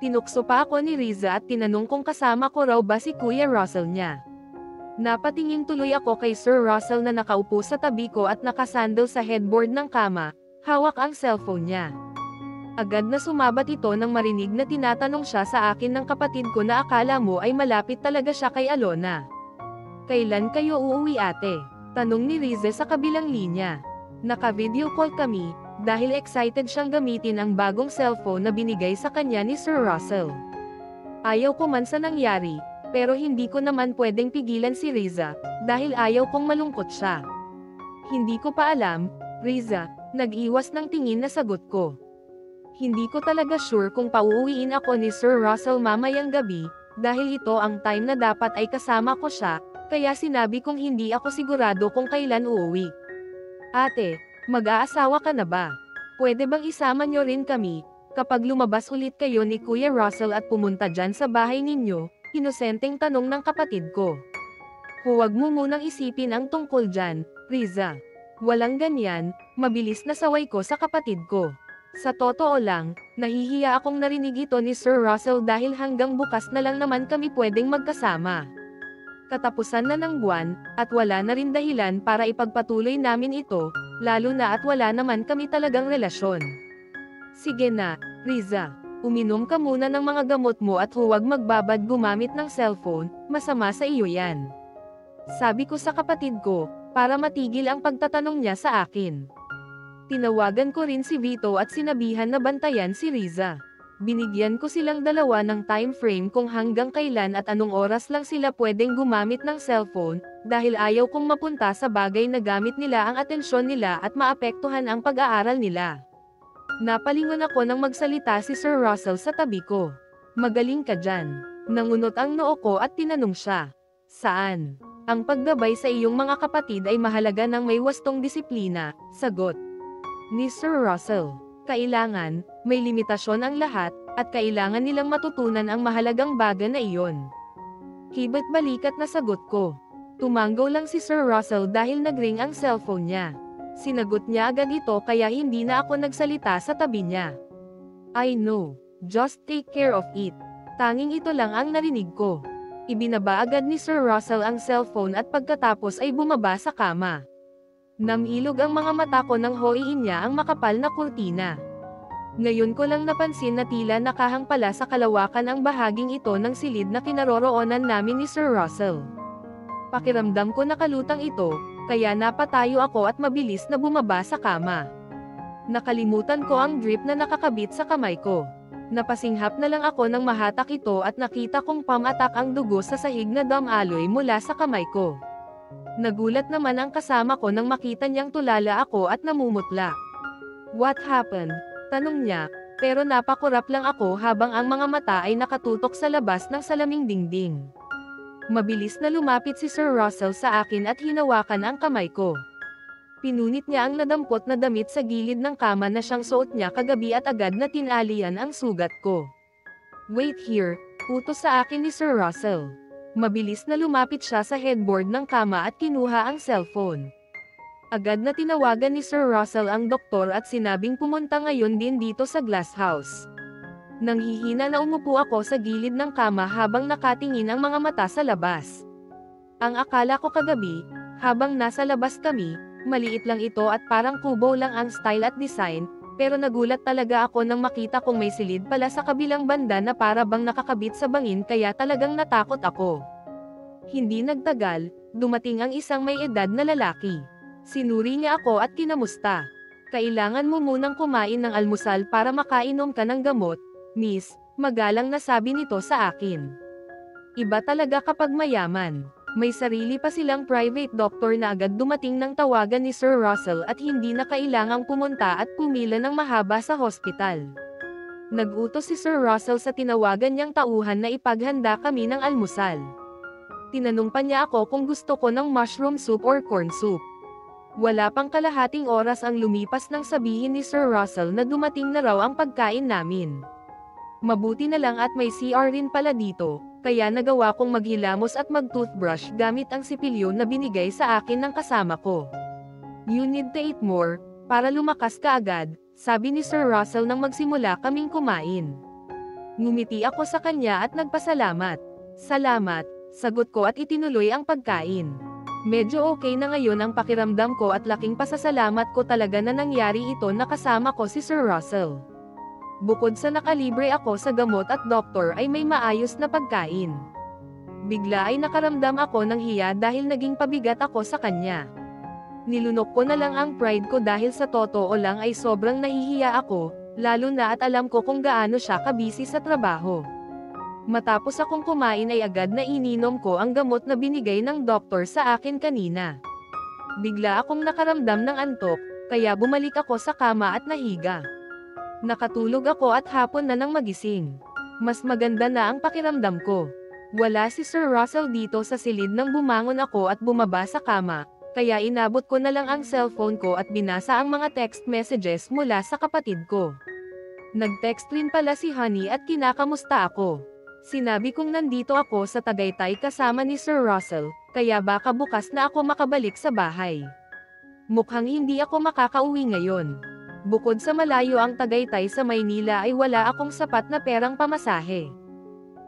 Tinukso pa ako ni Riza at tinanong kung kasama ko raw ba si Kuya Russell niya. Napatingin tuloy ako kay Sir Russell na nakaupo sa tabi ko at nakasandal sa headboard ng kama, hawak ang cellphone niya. Agad na sumabat ito nang marinig na tinatanong siya sa akin ng kapatid ko na akala mo ay malapit talaga siya kay Alona. "Kailan kayo uuwi ate?" tanong ni Riza sa kabilang linya. Naka-video call kami, dahil excited siyang gamitin ang bagong cellphone na binigay sa kanya ni Sir Russell. Ayaw ko man sa nangyari, pero hindi ko naman pwedeng pigilan si Riza, dahil ayaw kong malungkot siya. "Hindi ko pa alam, Riza," nag-iwas ng tingin na sagot ko. Hindi ko talaga sure kung pauuwiin ako ni Sir Russell mamayang gabi, dahil ito ang time na dapat ay kasama ko siya, kaya sinabi kong hindi ako sigurado kung kailan uuwi. "Ate, mag-aasawa ka na ba? Pwede bang isama nyo rin kami, kapag lumabas ulit kayo ni Kuya Russell at pumunta dyan sa bahay ninyo?" Inosenteng tanong ng kapatid ko. "Huwag mo munang isipin ang tungkol dyan, Riza. Walang ganyan," mabilis na saway ko sa kapatid ko. Sa totoo lang, nahihiya akong narinig ito ni Sir Russell dahil hanggang bukas na lang naman kami pwedeng magkasama. Katapusan na ng buwan, at wala na rin dahilan para ipagpatuloy namin ito, lalo na at wala naman kami talagang relasyon. "Sige na, Riza. Uminom ka muna ng mga gamot mo at huwag magbabad gumamit ng cellphone, masama sa iyo yan," sabi ko sa kapatid ko, para matigil ang pagtatanong niya sa akin. Tinawagan ko rin si Vito at sinabihan na bantayan si Riza. Binigyan ko silang dalawa ng time frame kung hanggang kailan at anong oras lang sila pwedeng gumamit ng cellphone, dahil ayaw kong mapunta sa bagay na gamit nila ang atensyon nila at maapektuhan ang pag-aaral nila. Napalingon ako nang magsalita si Sir Russell sa tabi ko. "Magaling ka dyan." Nangunot ang noo ko at tinanong siya. "Saan?" "Ang paggabay sa iyong mga kapatid ay mahalaga ng may wastong disiplina," sagot ni Sir Russell. "Kailangan, may limitasyon ang lahat, At kailangan nilang matutunan ang mahalagang bagay na iyon. Hibit balikat na sagot ko. Tumanggaw lang si Sir Russell dahil nagring ang cellphone niya. Sinagot niya agad ito kaya hindi na ako nagsalita sa tabi niya. I know. Just take care of it. Tanging ito lang ang narinig ko. Ibinaba agad ni Sir Russell ang cellphone at pagkatapos ay bumaba sa kama. Namilog ang mga mata ko nang hoiin niya ang makapal na kurtina. Ngayon ko lang napansin na tila nakahang pala sa kalawakan ang bahaging ito ng silid na kinaroroonan namin ni Sir Russell. Pakiramdam ko nakalutang ito, kaya napatayo ako at mabilis na bumaba sa kama. Nakalimutan ko ang drip na nakakabit sa kamay ko. Napasinghap na lang ako nang mahatak ito at nakita kong pamatak ang dugo sa sahig na damaloy mula sa kamay ko. Nagulat naman ang kasama ko nang makita niyang tulala ako at namumutla. What happened? Tanong niya, pero napakurap lang ako habang ang mga mata ay nakatutok sa labas ng salaming dingding. Mabilis na lumapit si Sir Russell sa akin at hinawakan ang kamay ko. Pinunit niya ang nadampot na damit sa gilid ng kama na siyang suot niya kagabi at agad na tinalian ang sugat ko. Wait here, utos sa akin ni Sir Russell. Mabilis na lumapit siya sa headboard ng kama at kinuha ang cellphone. Agad na tinawagan ni Sir Russell ang doktor at sinabing pumunta ngayon din dito sa glass house. Nanghihina na umupo ako sa gilid ng kama habang nakatingin ang mga mata sa labas. Ang akala ko kagabi, habang nasa labas kami, maliit lang ito at parang kubo lang ang style at design, pero nagulat talaga ako nang makita kong may silid pala sa kabilang banda na para bang nakakabit sa bangin kaya talagang natakot ako. Hindi nagtagal, dumating ang isang may edad na lalaki. Sinuri niya ako at kinamusta. Kailangan mo munang kumain ng almusal para makainom ka ng gamot, miss, magalang na sabi nito sa akin. Iba talaga kapag mayaman. May sarili pa silang private doctor na agad dumating ng tawagan ni Sir Russell at hindi na kailangang pumunta at pumila ng mahaba sa hospital. Nag-utos si Sir Russell sa tinawagan niyang tauhan na ipaghanda kami ng almusal. Tinanong pa niya ako kung gusto ko ng mushroom soup or corn soup. Wala pang kalahating oras ang lumipas nang sabihin ni Sir Russell na dumating na raw ang pagkain namin. Mabuti na lang at may CR rin pala dito, kaya nagawa kong maghilamos at mag-toothbrush gamit ang sipilyo na binigay sa akin ng kasama ko. You need to eat more, para lumakas ka agad, sabi ni Sir Russell nang magsimula kaming kumain. Ngumiti ako sa kanya at nagpasalamat. Salamat, sagot ko at itinuloy ang pagkain. Medyo okay na ngayon ang pakiramdam ko at laking pasasalamat ko talaga na nangyari ito na kasama ko si Sir Russell. Bukod sa nakalibre ako sa gamot at doktor ay may maayos na pagkain. Bigla ay nakaramdam ako ng hiya dahil naging pabigat ako sa kanya. Nilunok ko na lang ang pride ko dahil sa totoo lang ay sobrang nahihiya ako, lalo na at alam ko kung gaano siya kabisi sa trabaho. Matapos akong kumain ay agad na ininom ko ang gamot na binigay ng doktor sa akin kanina. Bigla akong nakaramdam ng antok, kaya bumalik ako sa kama at nahiga. Nakatulog ako at hapon na nang magising. Mas maganda na ang pakiramdam ko. Wala si Sir Russell dito sa silid nang bumangon ako at bumaba sa kama, kaya inabot ko na lang ang cellphone ko at binasa ang mga text messages mula sa kapatid ko. Nag-text rin pala si Honey at kinakamusta ako. Sinabi kong nandito ako sa Tagaytay kasama ni Sir Russell, kaya baka bukas na ako makabalik sa bahay. Mukhang hindi ako makakauwi ngayon. Bukod sa malayo ang Tagaytay sa Maynila ay wala akong sapat na perang pamasahe.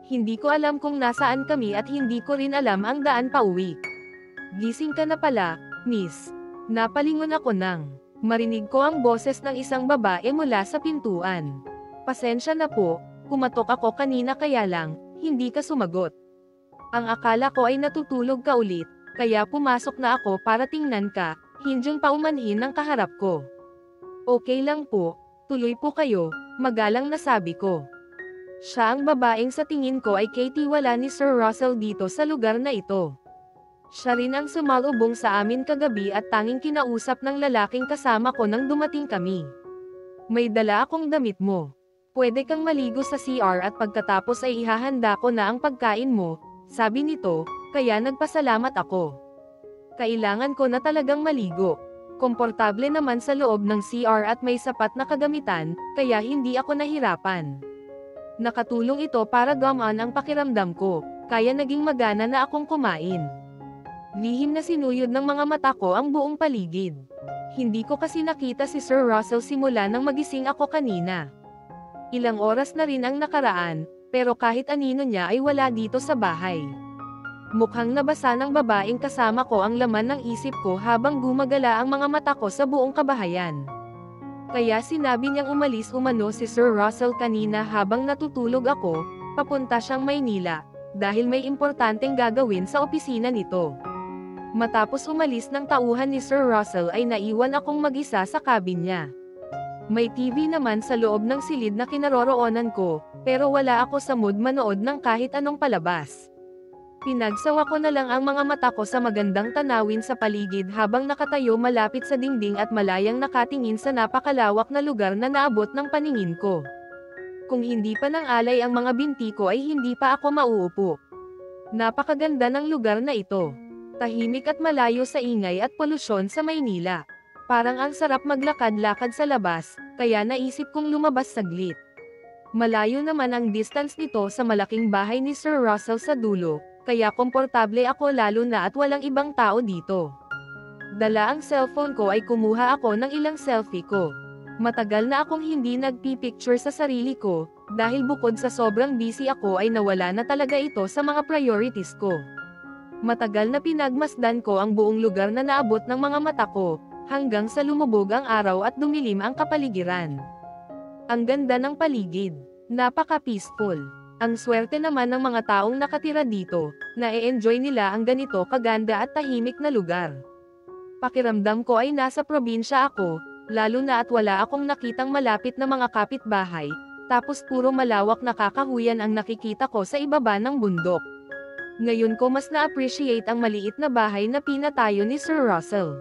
Hindi ko alam kung nasaan kami at hindi ko rin alam ang daan pauwi. Gising ka na pala, miss. Napalingon ako nang marinig ko ang boses ng isang babae mula sa pintuan. Pasensya na po, kumatok ako kanina kaya lang, hindi ka sumagot. Ang akala ko ay natutulog ka ulit, kaya pumasok na ako para tingnan ka, hindyong paumanhin ng kaharap ko. Okay lang po, tuloy po kayo, magalang na sabi ko. Siya ang babaeng sa tingin ko ay kaitiwala ni Sir Russell dito sa lugar na ito. Siya rin ang sumalubong sa amin kagabi at tanging kinausap ng lalaking kasama ko nang dumating kami. May dala akong damit mo. Pwede kang maligo sa CR at pagkatapos ay ihahanda ko na ang pagkain mo, sabi nito, kaya nagpasalamat ako. Kailangan ko na talagang maligo. Komportable naman sa loob ng CR at may sapat na kagamitan, kaya hindi ako nahirapan. Nakatulong ito para gumaan ang pakiramdam ko, kaya naging magana na akong kumain. Lihim na sinuyod ng mga mata ko ang buong paligid. Hindi ko kasi nakita si Sir Russell simula nang magising ako kanina. Ilang oras na rin ang nakaraan, pero kahit anino niya ay wala dito sa bahay. Mukhang nabasa ng babaeng kasama ko ang laman ng isip ko habang gumagala ang mga mata ko sa buong kabahayan. Kaya sinabi niyang umalis umano si Sir Russell kanina habang natutulog ako, papunta siyang Maynila, dahil may importanteng gagawin sa opisina nito. Matapos umalis ng tauhan ni Sir Russell ay naiwan akong mag-isa sa cabin niya. May TV naman sa loob ng silid na kinaroroonan ko, pero wala ako sa mood manood ng kahit anong palabas. Pinagsawa ko na lang ang mga mata ko sa magandang tanawin sa paligid habang nakatayo malapit sa dingding at malayang nakatingin sa napakalawak na lugar na naabot ng paningin ko. Kung hindi pa nang alay ang mga binti ko ay hindi pa ako mauupo. Napakaganda ng lugar na ito. Tahimik at malayo sa ingay at polusyon sa Maynila. Parang ang sarap maglakad-lakad sa labas, kaya naisip kong lumabas saglit. Malayo naman ang distance nito sa malaking bahay ni Sir Russell sa dulo, kaya komportable ako lalo na at walang ibang tao dito. Dala ang cellphone ko ay kumuha ako ng ilang selfie ko. Matagal na akong hindi nagpipicture sa sarili ko, dahil bukod sa sobrang busy ako ay nawala na talaga ito sa mga priorities ko. Matagal na pinagmasdan ko ang buong lugar na naabot ng mga mata ko, hanggang sa lumubog ang araw at dumilim ang kapaligiran. Ang ganda ng paligid. Napaka-peaceful. Ang swerte naman ng mga taong nakatira dito, na e-enjoy nila ang ganito kaganda at tahimik na lugar. Pakiramdam ko ay nasa probinsya ako, lalo na at wala akong nakitang malapit na mga kapitbahay, tapos puro malawak na kakahuyan ang nakikita ko sa ibaba ng bundok. Ngayon ko mas na-appreciate ang maliit na bahay na pinatayo ni Sir Russell.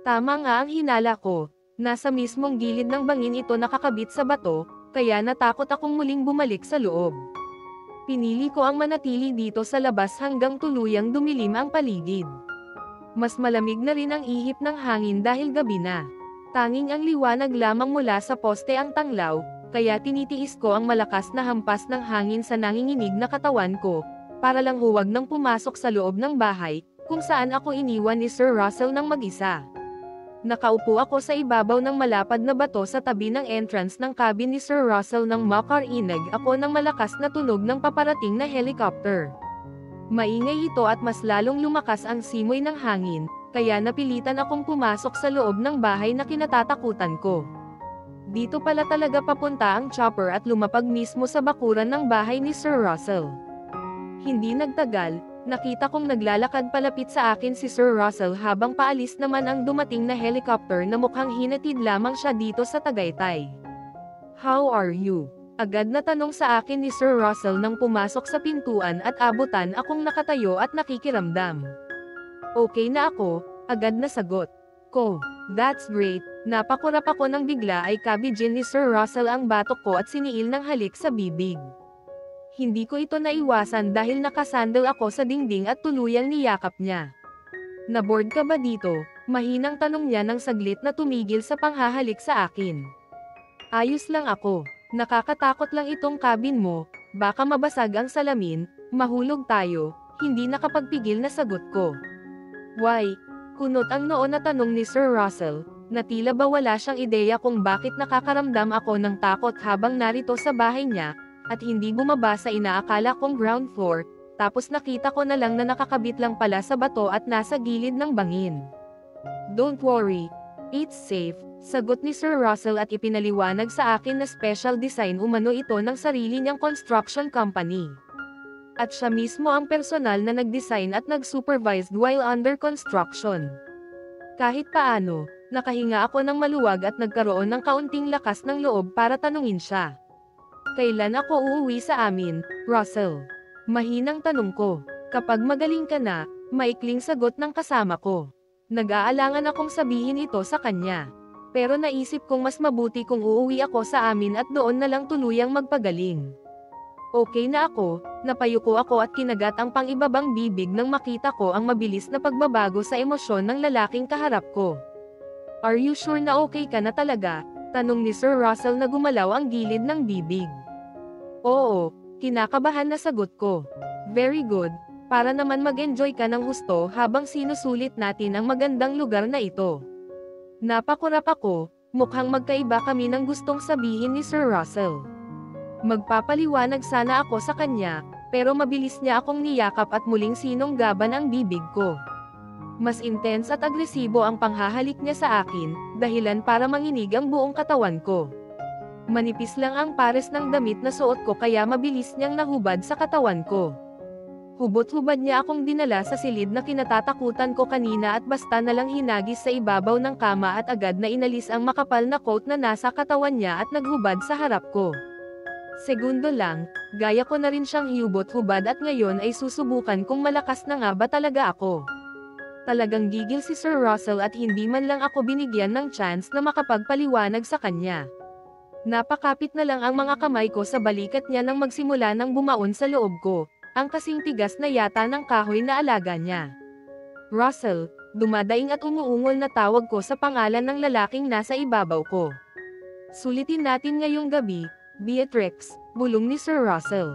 Tama nga ang hinala ko, nasa mismong gilid ng bangin ito nakakabit sa bato, kaya natakot akong muling bumalik sa loob. Pinili ko ang manatili dito sa labas hanggang tuluyang dumilim ang paligid. Mas malamig na rin ang ihip ng hangin dahil gabi na. Tanging ang liwanag lamang mula sa poste ang tanglaw, kaya tinitiis ko ang malakas na hampas ng hangin sa nanginginig na katawan ko, para lang huwag nang pumasok sa loob ng bahay, kung saan ako iniwan ni Sir Russell ng mag-isa. Nakaupo ako sa ibabaw ng malapad na bato sa tabi ng entrance ng cabin ni Sir Russell nang makarinig ako ng malakas na tunog ng paparating na helicopter. Maingay ito at mas lalong lumakas ang simoy ng hangin, kaya napilitan akong pumasok sa loob ng bahay na kinatatakutan ko. Dito pala talaga papunta ang chopper at lumapag mismo sa bakuran ng bahay ni Sir Russell. Hindi nagtagal, nakita kong naglalakad palapit sa akin si Sir Russell habang paalis naman ang dumating na helicopter na mukhang hinatid lamang siya dito sa Tagaytay. "How are you?" Agad na tanong sa akin ni Sir Russell nang pumasok sa pintuan at abutan akong nakatayo at nakikiramdam. "Okay na ako," agad na sagot ko. "That's great." Napakurap ako nang bigla ay kabigin ni Sir Russell ang batok ko at siniil ng halik sa bibig. Hindi ko ito naiwasan dahil nakasandal ako sa dingding at tuluyang niyakap niya. "Na-bored ka ba dito?" Mahinang tanong niya nang saglit na tumigil sa panghahalik sa akin. "Ayos lang ako. Nakakatakot lang itong cabin mo, baka mabasag ang salamin, mahulog tayo." Hindi nakapagpigil na sagot ko. "Why?" Kunot ang noo na tanong ni Sir Russell, na tila ba wala siyang ideya kung bakit nakakaramdam ako ng takot habang narito sa bahay niya, at hindi bumaba sa inaakala kong ground floor, tapos nakita ko na lang na nakakabit lang pala sa bato at nasa gilid ng bangin. "Don't worry. It's safe," sagot ni Sir Russell at ipinaliwanag sa akin na special design umano ito ng sarili niyang construction company. At siya mismo ang personal na nag-design at nag-supervised while under construction. Kahit paano, nakahinga ako ng maluwag at nagkaroon ng kaunting lakas ng loob para tanungin siya. "Kailan ako uuwi sa amin, Russell?" Mahinang tanong ko. "Kapag magaling ka na," maikling sagot ng kasama ko. Nag-aalangan akong sabihin ito sa kanya. Pero naisip kong mas mabuti kung uuwi ako sa amin at doon na lang tuluyang magpagaling. Okay na ako, napayuko ako at kinagat ang pang-ibabang bibig nang makita ko ang mabilis na pagbabago sa emosyon ng lalaking kaharap ko. "Are you sure na okay ka na talaga?" Tanong ni Sir Russell na gumalaw ang gilid ng bibig. Oo, kinakabahan na sagot ko. Very good, para naman mag-enjoy ka ng husto habang sinusulit natin ang magandang lugar na ito. Napakurap ako, mukhang magkaiba kami ng gustong sabihin ni Sir Russell. Magpapaliwanag sana ako sa kanya, pero mabilis niya akong niyakap at muling sinunggaban ang bibig ko. Mas intense at agresibo ang panghahalik niya sa akin, dahilan para manginig ang buong katawan ko. Manipis lang ang pares ng damit na suot ko kaya mabilis niyang nahubad sa katawan ko. Hubot-hubad niya akong dinala sa silid na kinatatakutan ko kanina at basta nalang hinagis sa ibabaw ng kama at agad na inalis ang makapal na coat na nasa katawan niya at naghubad sa harap ko. Segundo lang, gaya ko na rin siyang hubot-hubad at ngayon ay susubukan kung malakas na nga ba talaga ako. Talagang gigil si Sir Russell at hindi man lang ako binigyan ng chance na makapagpaliwanag sa kanya. Napakapit na lang ang mga kamay ko sa balikat niya nang magsimula ng bumaon sa loob ko, ang kasing tigas na yata ng kahoy na alaga niya. Russell, dumadaing at umuungol na tawag ko sa pangalan ng lalaking nasa ibabaw ko. Sulitin natin ngayong gabi, Beatrix, bulong ni Sir Russell.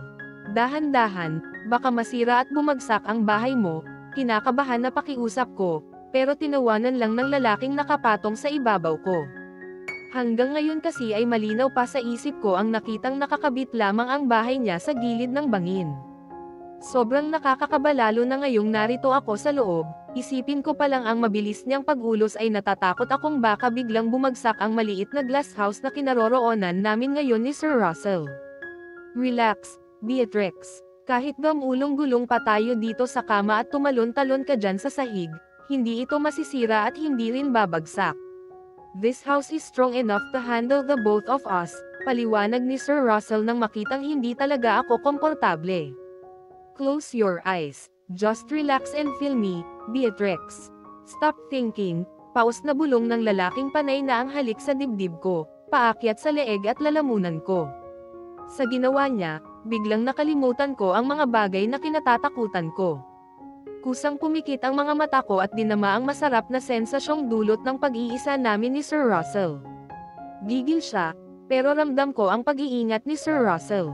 Dahan-dahan, baka masira at bumagsak ang bahay mo, kinakabahan na pakiusap ko, pero tinawanan lang ng lalaking nakapatong sa ibabaw ko. Hanggang ngayon kasi ay malinaw pa sa isip ko ang nakitang nakakabit lamang ang bahay niya sa gilid ng bangin. Sobrang nakakakaba lalo na ngayong narito ako sa loob, isipin ko pa lang ang mabilis niyang pag-ulos ay natatakot akong baka biglang bumagsak ang maliit na glass house na kinaroroonan namin ngayon ni Sir Russell. Relax, Beatrix. Kahit gamulong-gulong pa tayo dito sa kama at tumalon-talon ka dyan sa sahig, hindi ito masisira at hindi rin babagsak. This house is strong enough to handle the both of us, paliwanag ni Sir Russell nang makitang hindi talaga ako komportable. Close your eyes. Just relax and feel me, Beatrix. Stop thinking. Paus na bulong ng lalaking panay na ang halik sa dibdib ko, paakyat sa leeg at lalamunan ko. Sa ginawa niya, biglang nakalimutan ko ang mga bagay na kinatatakutan ko. Kusang pumikit ang mga mata ko at dinama ang masarap na sensasyong dulot ng pag-iisa namin ni Sir Russell. Gigil siya, pero ramdam ko ang pag-iingat ni Sir Russell.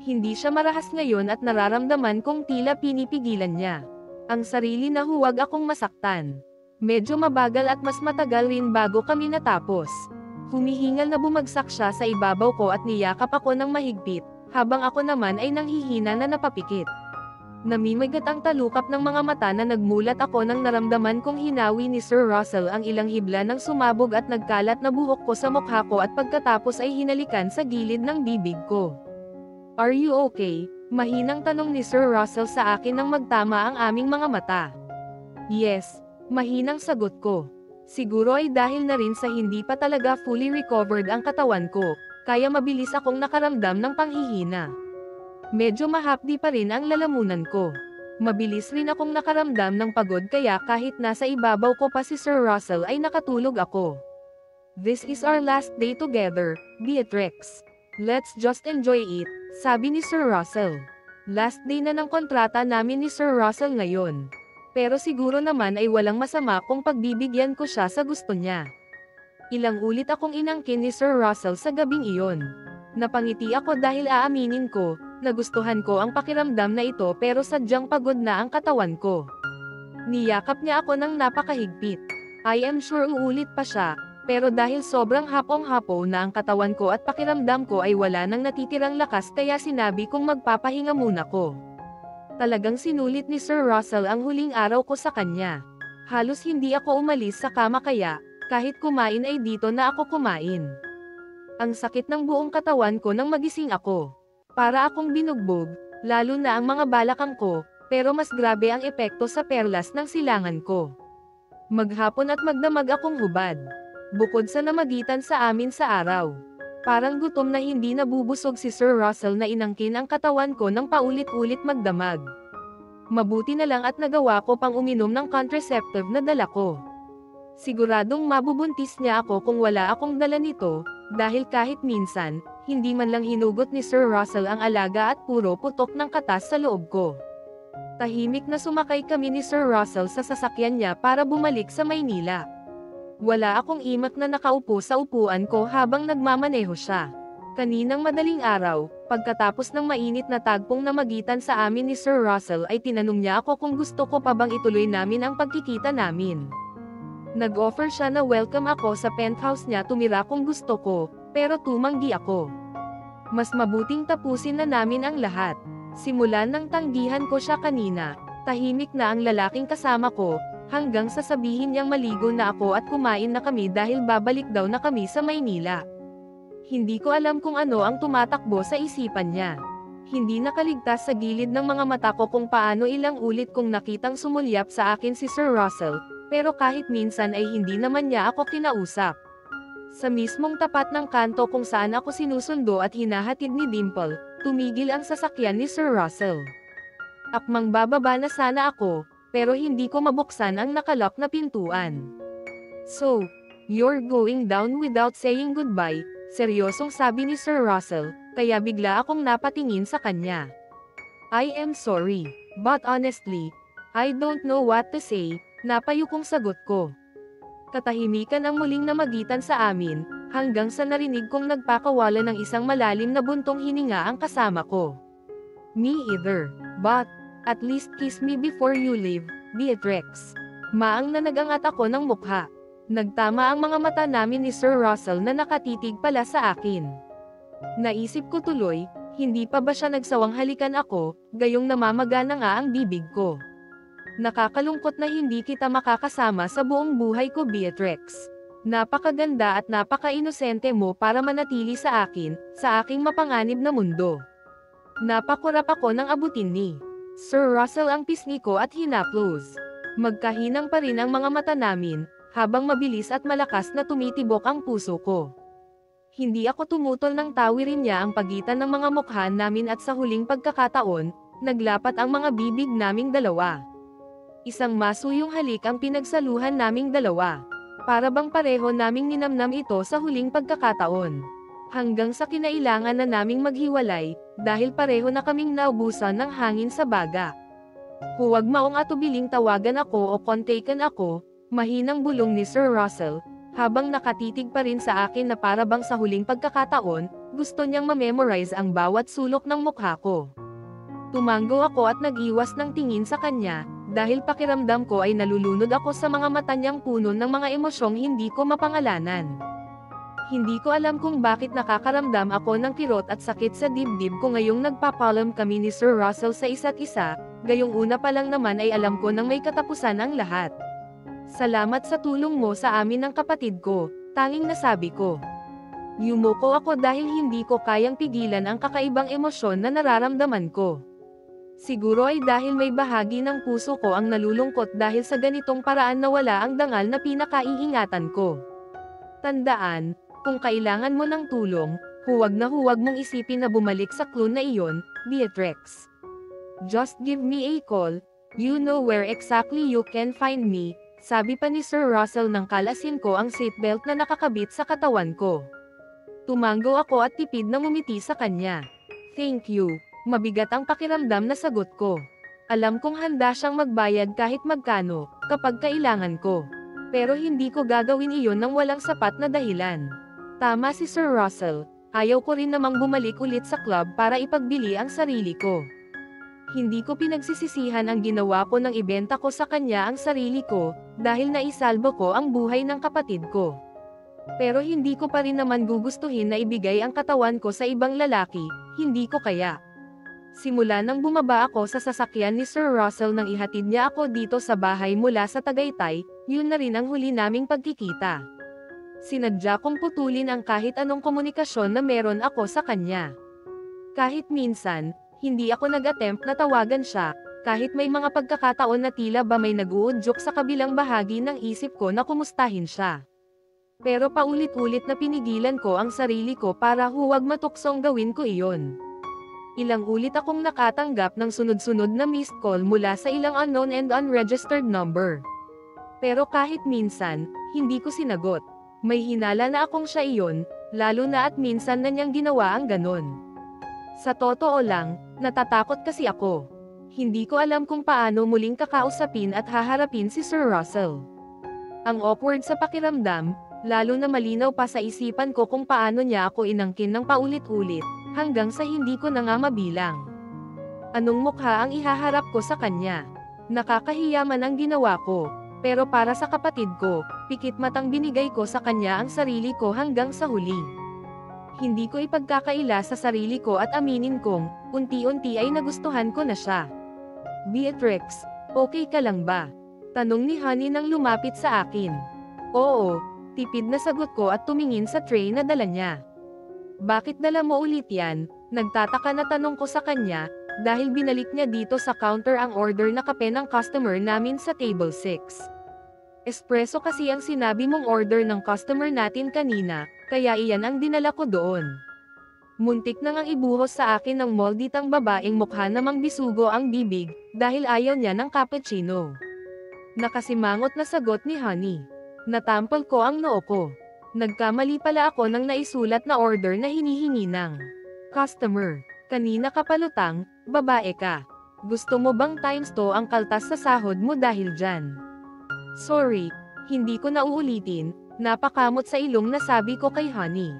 Hindi siya marahas ngayon at nararamdaman kong tila pinipigilan niya ang sarili na huwag akong masaktan. Medyo mabagal at mas matagal rin bago kami natapos. Humihingal na bumagsak siya sa ibabaw ko at niyakap ako ng mahigpit, habang ako naman ay nanghihina na napapikit. Namimigat ang talukap ng mga mata na nagmulat ako nang naramdaman kong hinawi ni Sir Russell ang ilang hibla ng sumabog at nagkalat na buhok ko sa mukha ko at pagkatapos ay hinalikan sa gilid ng bibig ko. Are you okay? Mahinang tanong ni Sir Russell sa akin nang magtama ang aming mga mata. Yes, mahinang sagot ko. Siguro ay dahil na rin sa hindi pa talaga fully recovered ang katawan ko, kaya mabilis akong nakaramdam ng panghihina. Medyo mahapdi pa rin ang lalamunan ko. Mabilis rin akong nakaramdam ng pagod kaya kahit nasa ibabaw ko pa si Sir Russell ay nakatulog ako. This is our last day together, Beatrix. Let's just enjoy it, sabi ni Sir Russell. Last day na ng kontrata namin ni Sir Russell ngayon. Pero siguro naman ay walang masama kung pagbibigyan ko siya sa gusto niya. Ilang ulit akong inangkin ni Sir Russell sa gabing iyon. Napangiti ako dahil aaminin ko, nagustuhan ko ang pakiramdam na ito pero sadyang pagod na ang katawan ko. Niyakap niya ako ng napakahigpit. I am sure uulit pa siya, pero dahil sobrang hapong-hapo na ang katawan ko at pakiramdam ko ay wala nang natitirang lakas kaya sinabi kong magpapahinga muna ko. Talagang sinulit ni Sir Russell ang huling araw ko sa kanya. Halos hindi ako umalis sa kama kaya, kahit kumain ay dito na ako kumain. Ang sakit ng buong katawan ko nang magising ako. Para akong binugbog, lalo na ang mga balakang ko, pero mas grabe ang epekto sa perlas ng silangan ko. Maghapon at magdamag akong hubad. Bukod sa namagitan sa amin sa araw. Parang gutom na hindi nabubusog si Sir Russell na inangkin ang katawan ko ng paulit-ulit magdamag. Mabuti na lang at nagawa ko pang uminom ng contraceptive na dala ko. Siguradong mabubuntis niya ako kung wala akong dala nito, dahil kahit minsan, hindi man lang hinugot ni Sir Russell ang alaga at puro putok ng katas sa loob ko. Tahimik na sumakay kami ni Sir Russell sa sasakyan niya para bumalik sa Maynila. Wala akong imak na nakaupo sa upuan ko habang nagmamaneho siya. Kaninang madaling araw, Pagkatapos ng mainit na tagpong namagitan sa amin ni Sir Russell ay tinanong niya ako kung gusto ko pa bang ituloy namin ang pagkikita namin. Nag-offer siya na welcome ako sa penthouse niya tumira kung gusto ko, pero tumanggi ako. Mas mabuting tapusin na namin ang lahat. Simulan ng tanggihan ko siya kanina, tahimik na ang lalaking kasama ko, hanggang sasabihin niyang maligo na ako at kumain na kami dahil babalik daw na kami sa Maynila. Hindi ko alam kung ano ang tumatakbo sa isipan niya. Hindi nakaligtas sa gilid ng mga mata ko kung paano ilang ulit kong nakitang sumulyap sa akin si Sir Russell, pero kahit minsan ay hindi naman niya ako kinausap. Sa mismong tapat ng kanto kung saan ako sinusundo at hinahatid ni Dimple, tumigil ang sasakyan ni Sir Russell. Akmang bababa na sana ako, pero hindi ko mabuksan ang nakalock na pintuan. "So, you're going down without saying goodbye?" Seryosong sabi ni Sir Russell, kaya bigla akong napatingin sa kanya. "I am sorry, but honestly, I don't know what to say," napayukong sagot ko. Katahimikan ang muling namagitan sa amin, hanggang sa narinig kong nagpakawala ng isang malalim na buntong hininga ang kasama ko. "Me either, but, at least kiss me before you leave, Beatrix." Maang na nagangat ako ng mukha. Nagtama ang mga mata namin ni Sir Russell na nakatitig pala sa akin. Naisip ko tuloy, hindi pa ba siya nagsawang halikan ako, gayong namamaga na nga ang bibig ko. "Nakakalungkot na hindi kita makakasama sa buong buhay ko, Beatrix. Napakaganda at napaka-inosente mo para manatili sa akin, sa aking mapanganib na mundo." Napakurap ako ng abutin ni Sir Russell ang pisngi ko at hinaplos. Magkahinang pa rin ang mga mata namin, habang mabilis at malakas na tumitibok ang puso ko. Hindi ako tumutol nang tawirin niya ang pagitan ng mga mukha namin at sa huling pagkakataon, naglapat ang mga bibig naming dalawa. Isang masuyong halik ang pinagsaluhan naming dalawa. Para bang pareho naming ninamnam ito sa huling pagkakataon. Hanggang sa kinailangan na naming maghiwalay, dahil pareho na kaming naubusan ng hangin sa baga. "Huwag maong atubiling tawagan ako o kontaken ako," mahinang bulong ni Sir Russell, habang nakatitig pa rin sa akin na para bang sa huling pagkakataon, gusto niyang ma-memorize ang bawat sulok ng mukha ko. Tumango ako at nag-iwas ng tingin sa kanya, dahil pakiramdam ko ay nalulunod ako sa mga mata niyang puno ng mga emosyong hindi ko mapangalanan. Hindi ko alam kung bakit nakakaramdam ako ng kirot at sakit sa dibdib ko ngayong nagpapalam kami ni Sir Russell sa isa't isa, gayong una pa lang naman ay alam ko nang may katapusan ang lahat. "Salamat sa tulong mo sa amin ng kapatid ko," tanging nasabi ko. Yumuko ako dahil hindi ko kayang pigilan ang kakaibang emosyon na nararamdaman ko. Siguro ay dahil may bahagi ng puso ko ang nalulungkot dahil sa ganitong paraan na wala ang dangal na pinakaiingatan ko. Tandaan, kung kailangan mo ng tulong, huwag mong isipin na bumalik sa clue na iyon, Beatrix. Just give me a call, you know where exactly you can find me, sabi pa ni Sir Russell nang kalasin ko ang seatbelt na nakakabit sa katawan ko. Tumango ako at tipid na ngumiti sa kanya. "Thank you." Mabigat ang pakiramdam na sagot ko. Alam kong handa siyang magbayad kahit magkano, kapag kailangan ko. Pero hindi ko gagawin iyon ng walang sapat na dahilan. Tama si Sir Russell, ayaw ko rin namang bumalik ulit sa club para ipagbili ang sarili ko. Hindi ko pinagsisisihan ang ginawa ko nang ibenta ko sa kanya ang sarili ko, dahil naisalbo ko ang buhay ng kapatid ko. Pero hindi ko pa rin naman gugustuhin na ibigay ang katawan ko sa ibang lalaki, hindi ko kaya. Simula nang bumaba ako sa sasakyan ni Sir Russell nang ihatid niya ako dito sa bahay mula sa Tagaytay, yun na rin ang huli naming pagkikita. Sinadya kong putulin ang kahit anong komunikasyon na meron ako sa kanya. Kahit minsan, hindi ako nag-attempt na tawagan siya, kahit may mga pagkakataon na tila ba may nag-uudyok sa kabilang bahagi ng isip ko na kumustahin siya. Pero paulit-ulit na pinigilan ko ang sarili ko para huwag matuksong gawin ko iyon. Ilang ulit akong nakatanggap ng sunod-sunod na missed call mula sa ilang unknown and unregistered number. Pero kahit minsan, hindi ko sinagot. May hinala na akong siya iyon, lalo na at minsan na niyang ginawa ang ganon. Sa totoo lang, natatakot kasi ako. Hindi ko alam kung paano muling kakausapin at haharapin si Sir Russell. Ang awkward sa pakiramdam, lalo na malinaw pa sa isipan ko kung paano niya ako inangkin ng paulit-ulit, hanggang sa hindi ko na nga mabilang. Anong mukha ang ihaharap ko sa kanya? Nakakahiya man ang ginawa ko, pero para sa kapatid ko, pikit matang binigay ko sa kanya ang sarili ko hanggang sa huli. Hindi ko ipagkakaila sa sarili ko at aminin kong, unti-unti ay nagustuhan ko na siya. Beatrix, okay ka lang ba? Tanong ni Honey nang lumapit sa akin. Oo, tipid na sagot ko at tumingin sa tray na dala niya. Bakit dala mo ulit yan? Nagtataka na tanong ko sa kanya, dahil binalik niya dito sa counter ang order na kape ng customer namin sa table 6. Espresso kasi ang sinabi mong order ng customer natin kanina, kaya iyan ang dinala ko doon. Muntik na ngang ibuhos sa akin ng molditang babaeng mukha namang bisugo ang bibig, dahil ayaw niya ng cappuccino. Nakasimangot na sagot ni Honey. Natampal ko ang noo ko. Nagkamali pala ako ng naisulat na order na hinihingi ng customer. Kanina ka palutang, babae ka. Gusto mo bang times 2 ang kaltas sa sahod mo dahil dyan? Sorry, hindi ko na uulitin, napakamot sa ilong na sabi ko kay Honey.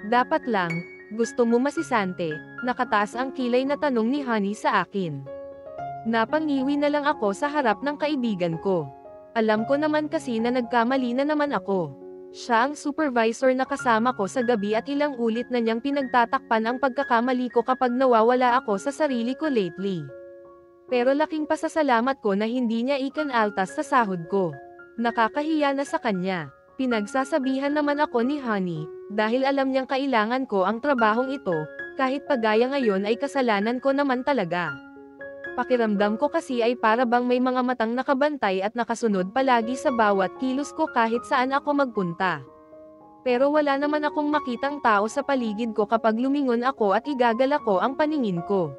Dapat lang, gusto mo masisante, nakataas ang kilay na tanong ni Honey sa akin. Napangiwi na lang ako sa harap ng kaibigan ko. Alam ko naman kasi na nagkamali na naman ako. Siya ang supervisor na kasama ko sa gabi at ilang ulit na niyang pinagtatakpan ang pagkakamali ko kapag nawawala ako sa sarili ko lately. Pero laking pasasalamat ko na hindi niya ikinaltas sa sahod ko. Nakakahiya na sa kanya. Pinagsasabihan naman ako ni Honey, dahil alam niyang kailangan ko ang trabahong ito, kahit pagaya ngayon ay kasalanan ko naman talaga. Pakiramdam ko kasi ay para bang may mga matang nakabantay at nakasunod palagi sa bawat kilos ko kahit saan ako magpunta. Pero wala naman akong makitang tao sa paligid ko kapag lumingon ako at igagala ko ang paningin ko.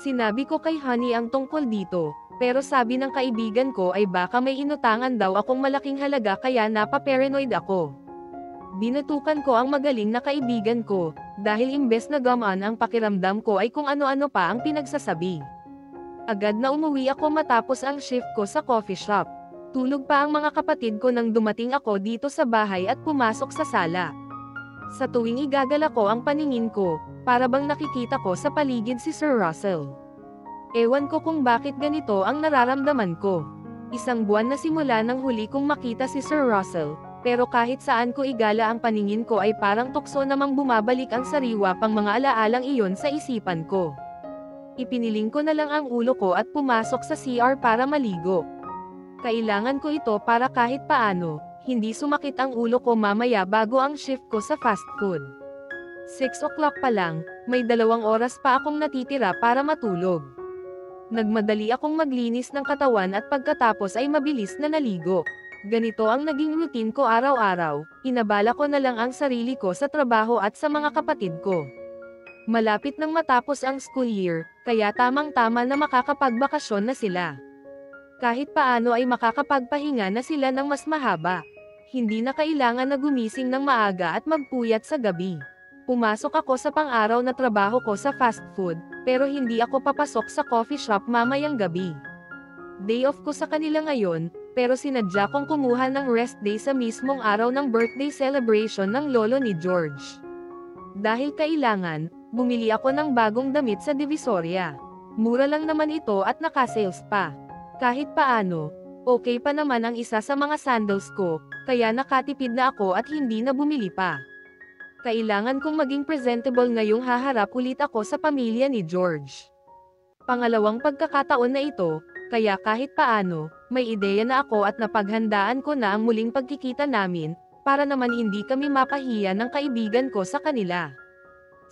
Sinabi ko kay Honey ang tungkol dito, pero sabi ng kaibigan ko ay baka may inutangan daw akong malaking halaga kaya napaparanoid ako. Binatukan ko ang magaling na kaibigan ko, dahil imbes na gamaan ang pakiramdam ko ay kung ano-ano pa ang pinagsasabi. Agad na umuwi ako matapos ang shift ko sa coffee shop. Tulog pa ang mga kapatid ko nang dumating ako dito sa bahay at pumasok sa sala. Sa tuwing igagala ko ang paningin ko, para bang nakikita ko sa paligid si Sir Russell. Ewan ko kung bakit ganito ang nararamdaman ko. Isang buwan na simula nang huli kong makita si Sir Russell, pero kahit saan ko igala ang paningin ko ay parang tukso namang bumabalik ang sariwa pang mga alaalang iyon sa isipan ko. Ipiniling ko na lang ang ulo ko at pumasok sa CR para maligo. Kailangan ko ito para kahit paano, hindi sumakit ang ulo ko mamaya bago ang shift ko sa fast food. 6 o'clock pa lang, may 2 oras pa akong natitira para matulog. Nagmadali akong maglinis ng katawan at pagkatapos ay mabilis na naligo. Ganito ang naging routine ko araw-araw, inabala ko na lang ang sarili ko sa trabaho at sa mga kapatid ko. Malapit nang matapos ang school year, kaya tamang-tama na makakapagbakasyon na sila. Kahit paano ay makakapagpahinga na sila ng mas mahaba. Hindi na kailangan na gumising ng maaga at magpuyat sa gabi. Pumasok ako sa pang-araw na trabaho ko sa fast food, pero hindi ako papasok sa coffee shop mamayang gabi. Day off ko sa kanila ngayon, pero sinadya kong kumuha ng rest day sa mismong araw ng birthday celebration ng lolo ni George. Dahil kailangan, bumili ako ng bagong damit sa Divisoria. Mura lang naman ito at naka-sales pa. Kahit paano, okay pa naman ang isa sa mga sandals ko, kaya nakatipid na ako at hindi na bumili pa. Kailangan kong maging presentable ngayong haharap ulit ako sa pamilya ni George. Pangalawang pagkakataon na ito, kaya kahit paano, may ideya na ako at napaghandaan ko na ang muling pagkikita namin, para naman hindi kami mapahiya ng kaibigan ko sa kanila.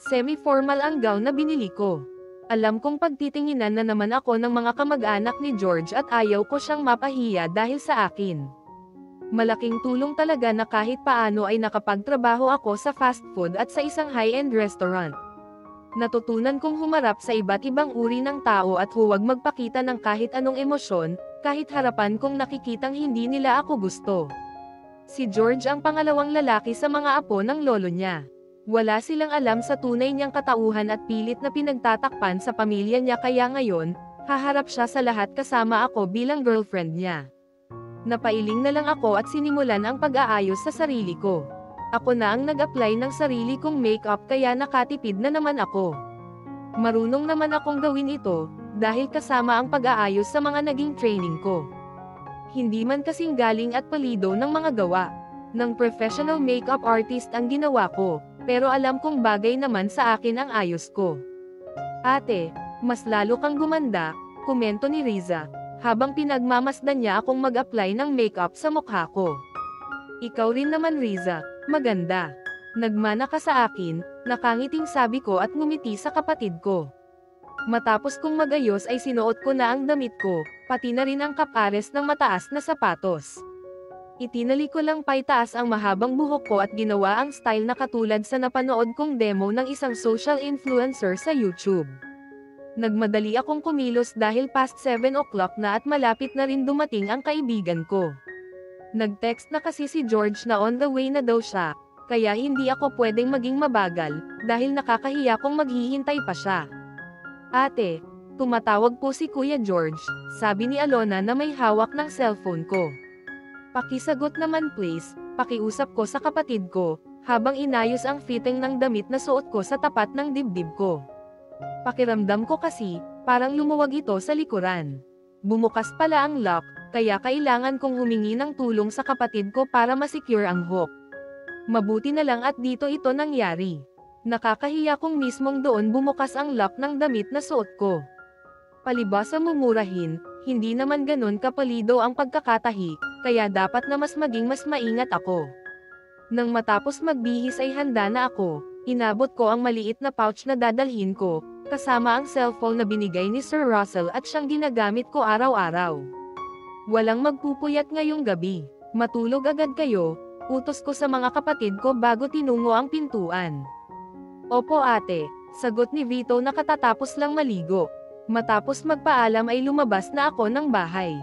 Semi-formal ang gown na binili ko. Alam kong pagtitinginan na naman ako ng mga kamag-anak ni George at ayaw ko siyang mapahiya dahil sa akin. Malaking tulong talaga na kahit paano ay nakapagtrabaho ako sa fast food at sa isang high-end restaurant. Natutunan kong humarap sa iba't ibang uri ng tao at huwag magpakita ng kahit anong emosyon, kahit harapan kong nakikitang hindi nila ako gusto. Si George ang pangalawang lalaki sa mga apo ng lolo niya. Wala silang alam sa tunay niyang katauhan at pilit na pinagtatakpan sa pamilya niya kaya ngayon, haharap siya sa lahat kasama ako bilang girlfriend niya. Napailing na lang ako at sinimulan ang pag-aayos sa sarili ko. Ako na ang nag-apply ng sarili kong makeup kaya nakatipid na naman ako. Marunong naman akong gawin ito, dahil kasama ang pag-aayos sa mga naging training ko. Hindi man kasing galing at palido ng mga gawa ng professional makeup artist ang ginawa ko, pero alam kong bagay naman sa akin ang ayos ko. Ate, mas lalo kang gumanda, komento ni Riza, habang pinagmamasdan niya akong mag-apply ng makeup sa mukha ko. Ikaw rin naman Riza, maganda. Nagmana ka sa akin, nakangiting sabi ko at ngumiti sa kapatid ko. Matapos kong magayos ay sinuot ko na ang damit ko, pati na rin ang kapares ng mataas na sapatos. Itinali ko lang paitaas ang mahabang buhok ko at ginawa ang style na katulad sa napanood kong demo ng isang social influencer sa YouTube. Nagmadali akong kumilos dahil past 7 o'clock na at malapit na rin dumating ang kaibigan ko. Nag-text na kasi si George na on the way na daw siya, kaya hindi ako pwedeng maging mabagal, dahil nakakahiya kung maghihintay pa siya. Ate, tumatawag po si Kuya George, sabi ni Alona na may hawak ng cellphone ko. Pakisagot naman please, pakiusap ko sa kapatid ko, habang inayos ang fitting ng damit na suot ko sa tapat ng dibdib ko. Pakiramdam ko kasi, parang lumuwag ito sa likuran. Bumukas pala ang lock, kaya kailangan kong humingi ng tulong sa kapatid ko para masecure ang hook. Mabuti na lang at dito ito nangyari. Nakakahiya kung mismong doon bumukas ang lock ng damit na suot ko. Palibhasa mumurahin, hindi naman ganun kapalido ang pagkakatahi, kaya dapat na mas maingat ako. Nang matapos magbihis ay handa na ako, inabot ko ang maliit na pouch na dadalhin ko, kasama ang cellphone na binigay ni Sir Russell at siyang ginagamit ko araw-araw. Walang magpupuyat ngayong gabi, matulog agad kayo, utos ko sa mga kapatid ko bago tinungo ang pintuan. Opo ate, sagot ni Vito na katatapos lang maligo. Matapos magpaalam ay lumabas na ako ng bahay.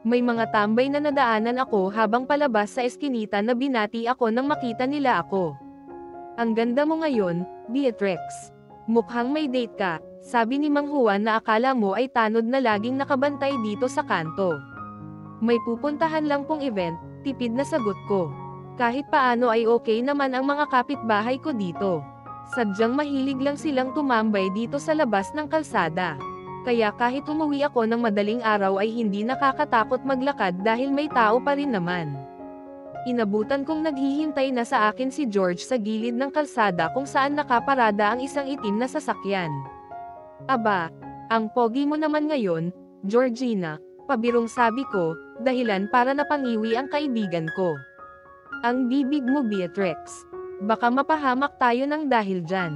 May mga tambay na nadaanan ako habang palabas sa eskinita na binati ako nang makita nila ako. Ang ganda mo ngayon, Beatrix. Mukhang may date ka, sabi ni Mang Juan na akala mo ay tanod na laging nakabantay dito sa kanto. May pupuntahan lang pong event, tipid na sagot ko. Kahit paano ay okay naman ang mga kapitbahay ko dito. Sadyang mahilig lang silang tumambay dito sa labas ng kalsada. Kaya kahit umuwi ako ng madaling araw ay hindi nakakatakot maglakad dahil may tao pa rin naman. Inabutan kong naghihintay na sa akin si George sa gilid ng kalsada kung saan nakaparada ang isang itim na sasakyan. Aba, ang pogi mo naman ngayon, Georgina, pabirong sabi ko, dahilan para napangiwi ang kaibigan ko. Ang bibig mo Beatrix. Baka mapahamak tayo ng dahil dyan.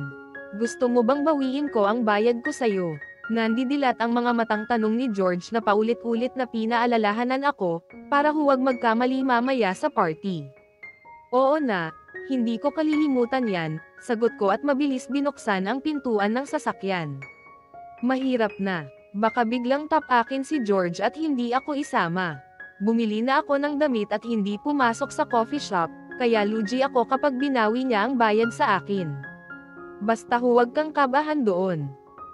Gusto mo bang bawiin ko ang bayad ko sa'yo? Nandidilat ang mga matang tanong ni George na paulit-ulit na pinaalalahanan ako, para huwag magkamali mamaya sa party. Oo na, hindi ko kalilimutan yan, sagot ko at mabilis binuksan ang pintuan ng sasakyan. Mahirap na, baka biglang tapakin si George at hindi ako isama. Bumili na ako ng damit at hindi pumasok sa coffee shop, kaya lugi ako kapag binawi niya ang bayad sa akin. Basta huwag kang kabahan doon.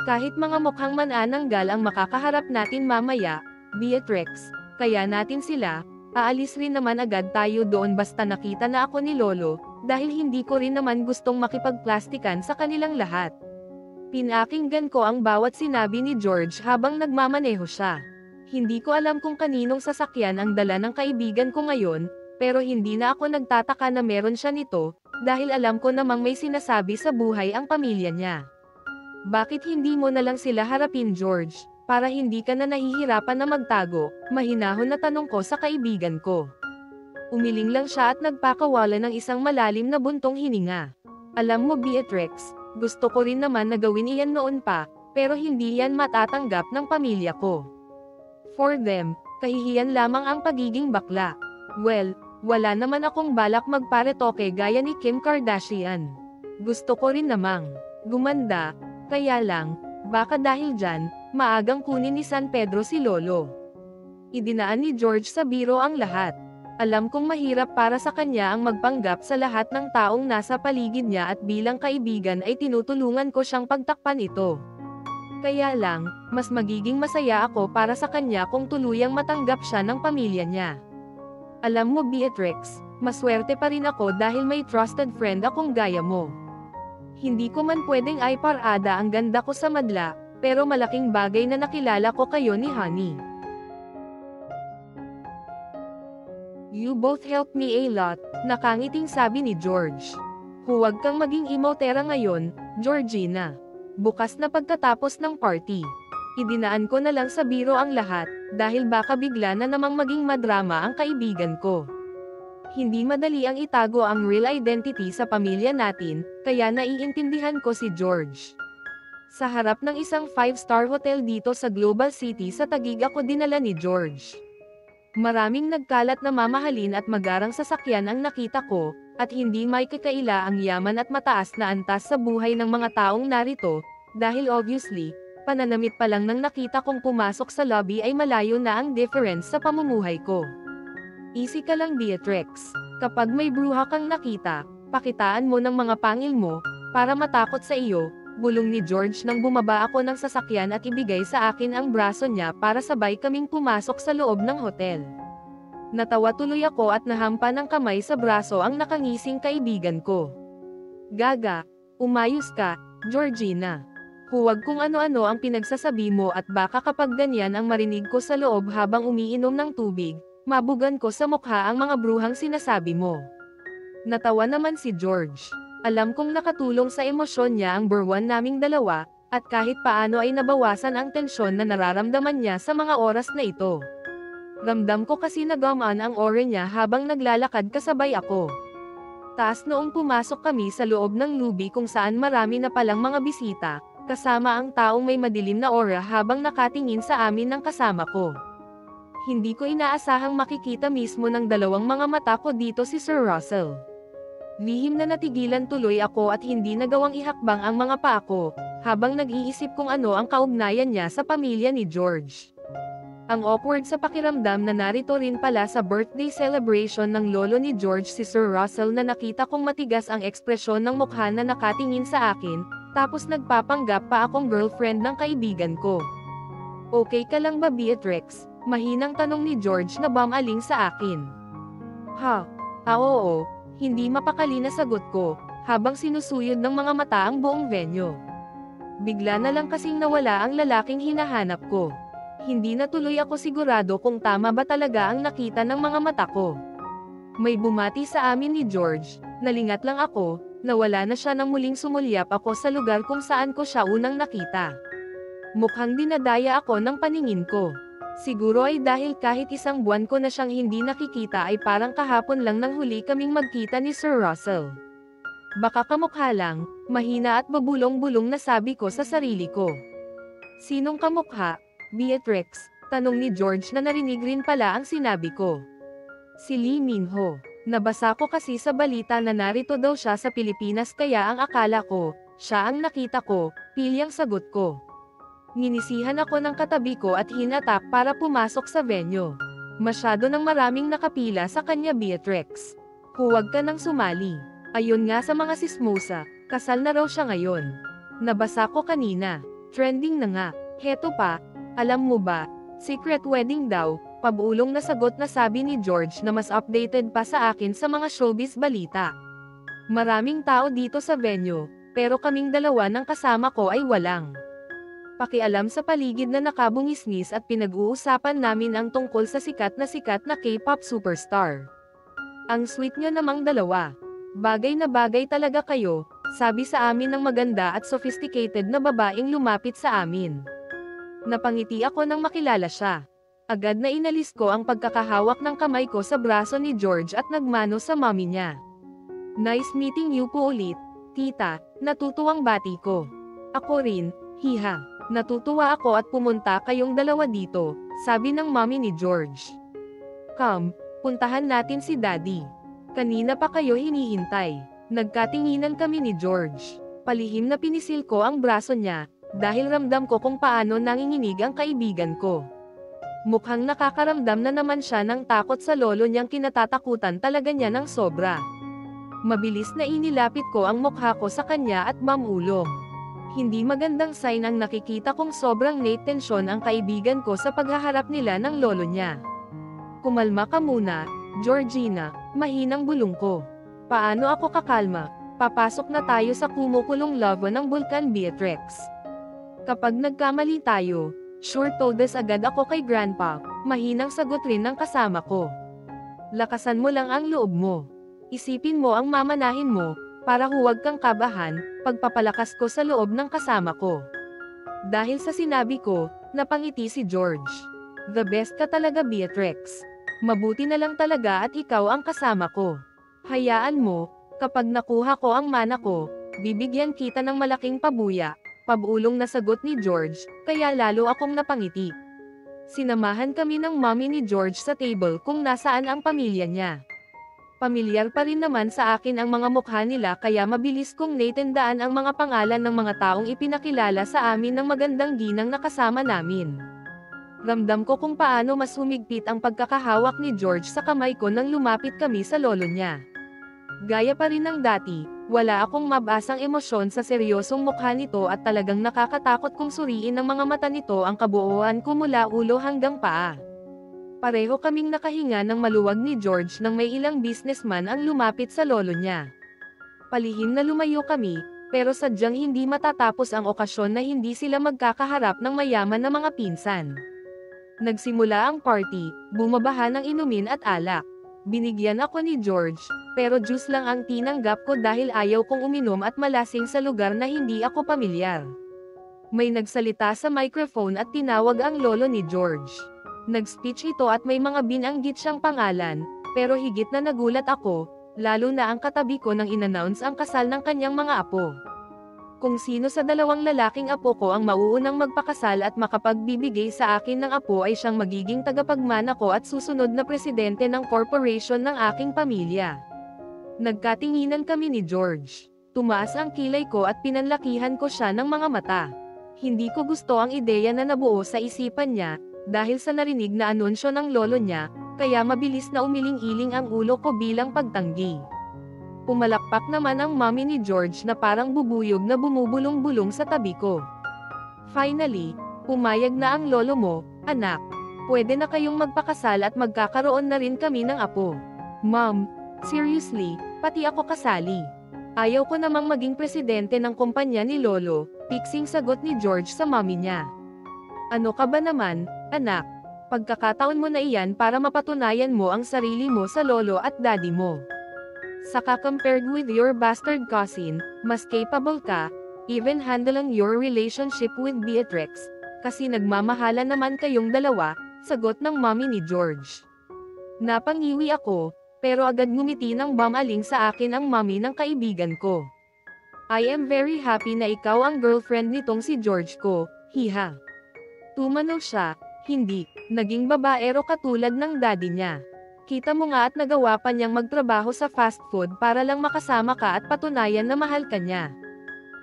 Kahit mga mukhang manananggal ang makakaharap natin mamaya, Beatrix, kaya natin sila, aalis rin naman agad tayo doon basta nakita na ako ni Lolo, dahil hindi ko rin naman gustong makipagplastikan sa kanilang lahat. Pinakinggan ko ang bawat sinabi ni George habang nagmamaneho siya. Hindi ko alam kung kaninong sasakyan ang dala ng kaibigan ko ngayon, pero hindi na ako nagtataka na meron siya nito, dahil alam ko namang may sinasabi sa buhay ang pamilya niya. Bakit hindi mo na lang sila harapin George, para hindi ka na nahihirapan na magtago, mahinahon na tanong ko sa kaibigan ko. Umiling lang siya at nagpakawala ng isang malalim na buntong hininga. Alam mo Beatrix, gusto ko rin naman na gawin iyan noon pa, pero hindi yan matatanggap ng pamilya ko. For them, kahihiyan lamang ang pagiging bakla. Well, wala naman akong balak magparetoke gaya ni Kim Kardashian. Gusto ko rin namang gumanda. Kaya lang, baka dahil dyan, maagang kunin ni San Pedro si Lolo. Idinaan ni George sa biro ang lahat. Alam kong mahirap para sa kanya ang magpanggap sa lahat ng taong nasa paligid niya at bilang kaibigan ay tinutulungan ko siyang pagtakpan ito. Kaya lang, mas magiging masaya ako para sa kanya kung tuluyang matanggap siya ng pamilya niya. Alam mo Beatrix, Maswerte pa rin ako dahil may trusted friend akong gaya mo. Hindi ko man pwedeng ay parada ang ganda ko sa madla, pero malaking bagay na nakilala ko kayo ni Honey. You both helped me a lot, nakangiting sabi ni George. Huwag kang maging emotera ngayon, Georgina. Bukas na pagkatapos ng party. Idinaan ko na lang sa biro ang lahat, dahil baka bigla na namang maging madrama ang kaibigan ko. Hindi madali ang itago ang real identity sa pamilya natin, kaya naiintindihan ko si George. Sa harap ng isang 5-star hotel dito sa Global City sa Taguig ako dinala ni George. Maraming nagkalat na mamahalin at magarang sasakyan ang nakita ko, at hindi may kakaila ang yaman at mataas na antas sa buhay ng mga taong narito, dahil obviously, pananamit pa lang nang nakita kong pumasok sa lobby ay malayo na ang difference sa pamumuhay ko. Easy ka lang Beatrix. Kapag may bruha kang nakita, pakitaan mo ng mga pangil mo, para matakot sa iyo, bulong ni George nang bumaba ako ng sasakyan at ibigay sa akin ang braso niya para sabay kaming pumasok sa loob ng hotel. Natawa tuloy ako at nahampa ng kamay sa braso ang nakangising kaibigan ko. Gaga, umayos ka, Georgina. Huwag kung ano-ano ang pinagsasabi mo at baka kapag ganyan ang marinig ko sa loob habang umiinom ng tubig, mabugan ko sa mukha ang mga bruhang sinasabi mo. Natawa naman si George. Alam kong nakatulong sa emosyon niya ang burwan naming dalawa, at kahit paano ay nabawasan ang tensyon na nararamdaman niya sa mga oras na ito. Ramdam ko kasi nagamaan ang aura niya habang naglalakad kasabay ako. Taas noong pumasok kami sa loob ng lobby kung saan marami na palang mga bisita, kasama ang taong may madilim na aura habang nakatingin sa amin ng kasama ko. Hindi ko inaasahang makikita mismo ng dalawang mga mata ko dito si Sir Russell. Lihim na natigilan tuloy ako at hindi nagawang ihakbang ang mga paa ko, habang nag-iisip kung ano ang kaugnayan niya sa pamilya ni George. Ang awkward sa pakiramdam na narito rin pala sa birthday celebration ng lolo ni George si Sir Russell na nakita kong matigas ang ekspresyon ng mukha na nakatingin sa akin, tapos nagpapanggap pa akong girlfriend ng kaibigan ko. Okay ka lang ba Beatrix? Mahinang tanong ni George na bumaling sa akin. Oo, hindi mapakali na sagot ko, habang sinusuyod ng mga mata ang buong venue. Bigla na lang kasing nawala ang lalaking hinahanap ko. Hindi na tuloy ako sigurado kung tama ba talaga ang nakita ng mga mata ko. May bumati sa amin ni George, nalingat lang ako, nawala na siya nang muling sumulyap ako sa lugar kung saan ko siya unang nakita. Mukhang dinadaya ako ng paningin ko. Siguro ay dahil kahit isang buwan ko na siyang hindi nakikita ay parang kahapon lang nang huli kaming magkita ni Sir Russell. Baka kamukha lang, mahina at babulong-bulong na sabi ko sa sarili ko. Sinong kamukha, Beatrix? Tanong ni George na narinig rin pala ang sinabi ko. Si Lee Min-ho. Nabasa ko kasi sa balita na narito daw siya sa Pilipinas kaya ang akala ko, siya ang nakita ko, pilyang sagot ko. Ninisihan ako ng katabi ko at hinatak para pumasok sa venue. Masyado nang maraming nakapila sa kanya Beatrix. Huwag ka nang sumali. Ayon nga sa mga sismosa, kasal na raw siya ngayon. Nabasa ko kanina. Trending na nga. Heto pa, alam mo ba, secret wedding daw, pabulong na sagot na sabi ni George na mas updated pa sa akin sa mga showbiz balita. Maraming tao dito sa venue, pero kaming dalawa ng kasama ko ay walang pakialam sa paligid na nakabungis-ngis at pinag-uusapan namin ang tungkol sa sikat na K-pop superstar. Ang sweet nyo namang dalawa. Bagay na bagay talaga kayo, sabi sa amin ng maganda at sophisticated na babaeng lumapit sa amin. Napangiti ako nang makilala siya. Agad na inalis ko ang pagkakahawak ng kamay ko sa braso ni George at nagmano sa mommy niya. Nice meeting you po ulit, tita, natutuwang bati ko. Ako rin, hiha. Natutuwa ako at pumunta kayong dalawa dito, sabi ng mommy ni George. Come, puntahan natin si daddy. Kanina pa kayo hinihintay. Nagkatinginan kami ni George. Palihim na pinisil ko ang braso niya, dahil ramdam ko kung paano nanginginig ang kaibigan ko. Mukhang nakakaramdam na naman siya ng takot sa lolo niyang kinatatakutan talaga niya ng sobra. Mabilis na inilapit ko ang mukha ko sa kanya at mamulong. Hindi magandang sign ang nakikita kong sobrang tensyon ang kaibigan ko sa paghaharap nila ng lolo niya. Kumalma ka muna, Georgina, mahinang bulong ko. Paano ako kakalma? Papasok na tayo sa kumukulong lava ng Bulkan Beatrix. Kapag nagkamali tayo, sure todes agad ako kay Grandpa, mahinang sagot rin ng kasama ko. Lakasan mo lang ang loob mo. Isipin mo ang mamanahin mo, para huwag kang kabahan, pagpapalakas ko sa loob ng kasama ko. Dahil sa sinabi ko, napangiti si George. The best ka talaga Beatrix. Mabuti na lang talaga at ikaw ang kasama ko. Hayaan mo, kapag nakuha ko ang mana ko, bibigyan kita ng malaking pabuya, pabulong na sagot ni George, kaya lalo akong napangiti. Sinamahan kami ng mommy ni George sa table kung nasaan ang pamilya niya. Pamilyar pa rin naman sa akin ang mga mukha nila kaya mabilis kong naitandaan ang mga pangalan ng mga taong ipinakilala sa amin ng magandang ginang na kasama namin. Ramdam ko kung paano mas humigpit ang pagkakahawak ni George sa kamay ko nang lumapit kami sa lolo niya. Gaya pa rin ng dati, wala akong mabasang emosyon sa seryosong mukha nito at talagang nakakatakot kong suriin ng mga mata nito ang kabuuan ko mula ulo hanggang paa. Pareho kaming nakahinga ng maluwag ni George nang may ilang businessman ang lumapit sa lolo niya. Palihim na lumayo kami, pero sadyang hindi matatapos ang okasyon na hindi sila magkakaharap ng mayaman na mga pinsan. Nagsimula ang party, bumabaha ng inumin at alak. Binigyan ako ni George, pero juice lang ang tinanggap ko dahil ayaw kong uminom at malasing sa lugar na hindi ako pamilyar. May nagsalita sa microphone at tinawag ang lolo ni George. Nag-speech ito at may mga binanggit siyang pangalan, pero higit na nagulat ako, lalo na ang katabi ko nang inannounce ang kasal ng kanyang mga apo. Kung sino sa dalawang lalaking apo ko ang mauunang magpakasal at makapagbibigay sa akin ng apo ay siyang magiging tagapagmana ko at susunod na presidente ng corporation ng aking pamilya. Nagkatinginan kami ni George. Tumaas ang kilay ko at pinanlakihan ko siya ng mga mata. Hindi ko gusto ang ideya na nabuo sa isipan niya, dahil sa narinig na anunsyo ng lolo niya, kaya mabilis na umiling-iling ang ulo ko bilang pagtanggi. Pumalakpak naman ang mommy ni George na parang bubuyog na bumubulong-bulong sa tabi ko. Finally, pumayag na ang lolo mo, anak. Pwede na kayong magpakasal at magkakaroon na rin kami ng apo. Mom, seriously, pati ako kasali. Ayaw ko namang maging presidente ng kumpanya ni lolo, piksing sagot ni George sa mommy niya. Ano ka ba naman, anak? Pagkakataon mo na iyan para mapatunayan mo ang sarili mo sa lolo at daddy mo. Saka compared with your bastard cousin, mas capable ka, even handling your relationship with Beatrix, kasi nagmamahala naman kayong dalawa, sagot ng mommy ni George. Napangiwi ako, pero agad ngumiti ng bamaling sa akin ang mommy ng kaibigan ko. I am very happy na ikaw ang girlfriend nitong si George ko, hiha. Tumanaw siya, hindi, naging babaero katulad ng daddy niya. Kita mo nga at nagawa pa niyang magtrabaho sa fast food para lang makasama ka at patunayan na mahal ka niya.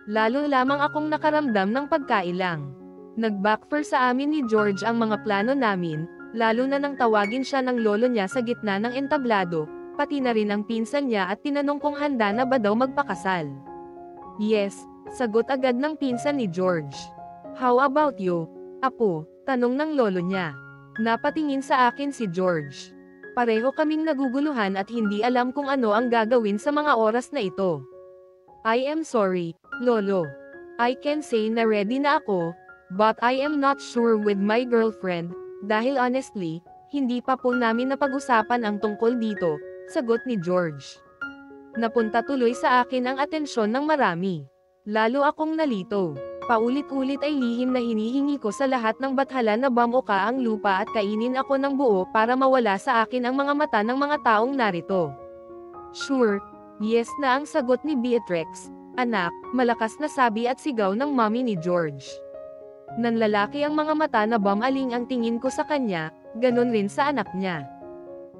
Lalo lamang akong nakaramdam ng pagkailang. Nag-backfire sa amin ni George ang mga plano namin, lalo na nang tawagin siya ng lolo niya sa gitna ng entablado, pati na rin ang pinsan niya at tinanong kung handa na ba daw magpakasal. Yes, sagot agad ng pinsan ni George. How about you, apo? Tanong ng lolo niya. Napatingin sa akin si George. Pareho kaming naguguluhan at hindi alam kung ano ang gagawin sa mga oras na ito. I am sorry, lolo. I can say na ready na ako, but I am not sure with my girlfriend, dahil honestly, hindi pa po namin napag-usapan ang tungkol dito, sagot ni George. Napunta tuloy sa akin ang atensyon ng marami. Lalo akong nalito. Paulit-ulit ay lihim na hinihingi ko sa lahat ng bathala na bamuka ang lupa at kainin ako ng buo para mawala sa akin ang mga mata ng mga taong narito. Sure, yes na ang sagot ni Beatrix, anak, malakas na sabi at sigaw ng mommy ni George. Nanlalaki ang mga mata na bamaling ang tingin ko sa kanya, ganon rin sa anak niya.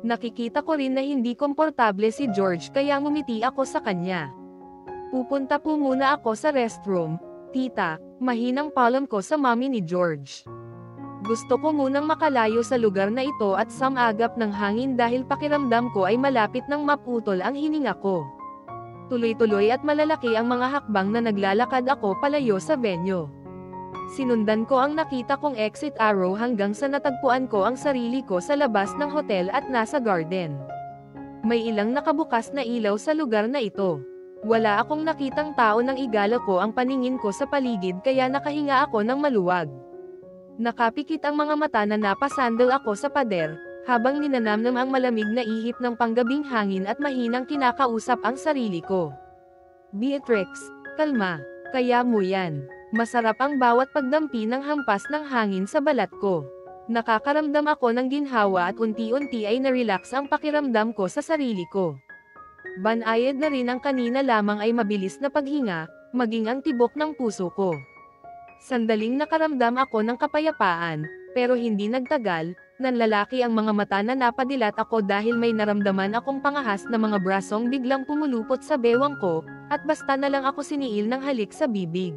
Nakikita ko rin na hindi komportable si George kaya ngumiti ako sa kanya. Pupunta po muna ako sa restroom, tita, mahinang palom ko sa mommy ni George. Gusto ko munang makalayo sa lugar na ito at samagap ng hangin dahil pakiramdam ko ay malapit ng maputol ang hininga ko. Tuloy-tuloy at malalaki ang mga hakbang na naglalakad ako palayo sa venue. Sinundan ko ang nakita kong exit arrow hanggang sa natagpuan ko ang sarili ko sa labas ng hotel at nasa garden. May ilang nakabukas na ilaw sa lugar na ito. Wala akong nakitang tao nang igala ko ang paningin ko sa paligid kaya nakahinga ako ng maluwag. Nakapikit ang mga mata na napasandal ako sa pader, habang ninanamnam ang malamig na ihip ng panggabing hangin at mahinang kinakausap ang sarili ko. Beatrix, kalma, kaya mo yan. Masarap ang bawat pagdampi ng hampas ng hangin sa balat ko. Nakakaramdam ako ng ginhawa at unti-unti ay narelax ang pakiramdam ko sa sarili ko. Banayad na rin ang kanina lamang ay mabilis na paghinga, maging ang tibok ng puso ko. Sandaling nakaramdam ako ng kapayapaan, pero hindi nagtagal, nanlalaki ang mga mata na napadilat ako dahil may naramdaman akong pangahas na mga brasong biglang pumulupot sa bewang ko, at basta na lang ako siniil ng halik sa bibig.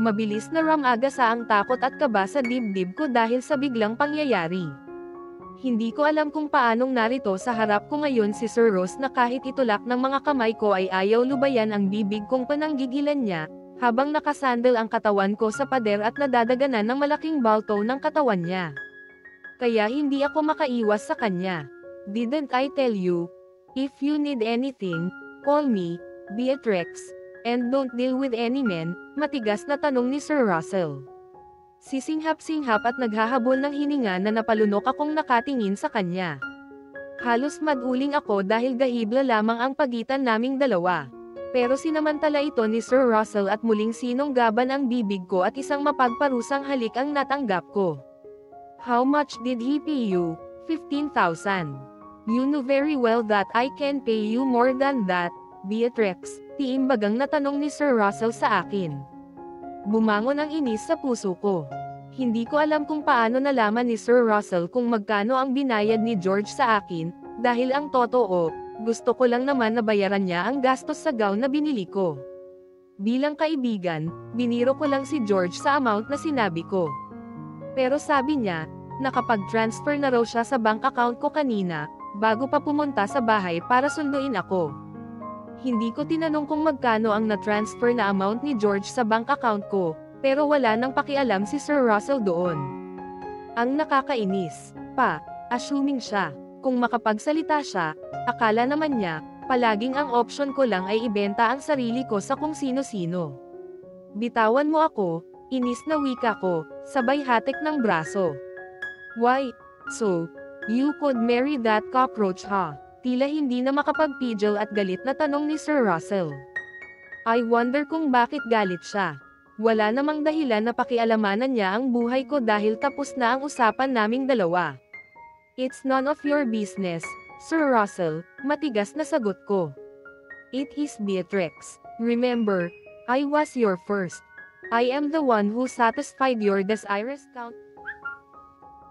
Mabilis na ramagasa ang takot at kaba sa dibdib ko dahil sa biglang pangyayari. Hindi ko alam kung paanong narito sa harap ko ngayon si Sir Ross na kahit itulak ng mga kamay ko ay ayaw lubayan ang bibig kong pananggigilan niya, habang nakasandal ang katawan ko sa pader at nadadaganan ng malaking balto ng katawan niya. Kaya hindi ako makaiwas sa kanya. Didn't I tell you? If you need anything, call me, Beatrix. And don't deal with any men, matigas na tanong ni Sir Russell. Sisinghap-singhap at naghahabol ng hininga na napalunok akong nakatingin sa kanya. Halos maduling ako dahil gahibla lamang ang pagitan naming dalawa. Pero sinamantala ito ni Sir Russell at muling sinunggaban ang bibig ko at isang mapagparusang halik ang natanggap ko. How much did he pay you? 15,000. You know very well that I can pay you more than that, Beatrix, tiimbagang natanong ni Sir Russell sa akin. Bumangon ang inis sa puso ko. Hindi ko alam kung paano nalaman ni Sir Russell kung magkano ang binayad ni George sa akin, dahil ang totoo, gusto ko lang naman na bayaran niya ang gastos sa gown na binili ko. Bilang kaibigan, biniro ko lang si George sa amount na sinabi ko. Pero sabi niya, nakapag-transfer na raw siya sa bank account ko kanina, bago pa pumunta sa bahay para sunduin ako. Hindi ko tinanong kung magkano ang na-transfer na amount ni George sa bank account ko, pero wala nang pakialam si Sir Russell doon. Ang nakakainis, assuming siya, kung makapagsalita siya, akala naman niya, palaging ang option ko lang ay ibenta ang sarili ko sa kung sino-sino. Bitawan mo ako, inis na wika ko, sabay hatik ng braso. Why, so, you could marry that cockroach huh? Tila hindi na makapagpigil at galit na tanong ni Sir Russell. I wonder kung bakit galit siya. Wala namang dahilan na pakialamanan niya ang buhay ko dahil tapos na ang usapan naming dalawa. It's none of your business, Sir Russell, matigas na sagot ko. It is Beatrix. Remember, I was your first. I am the one who satisfied your desires count.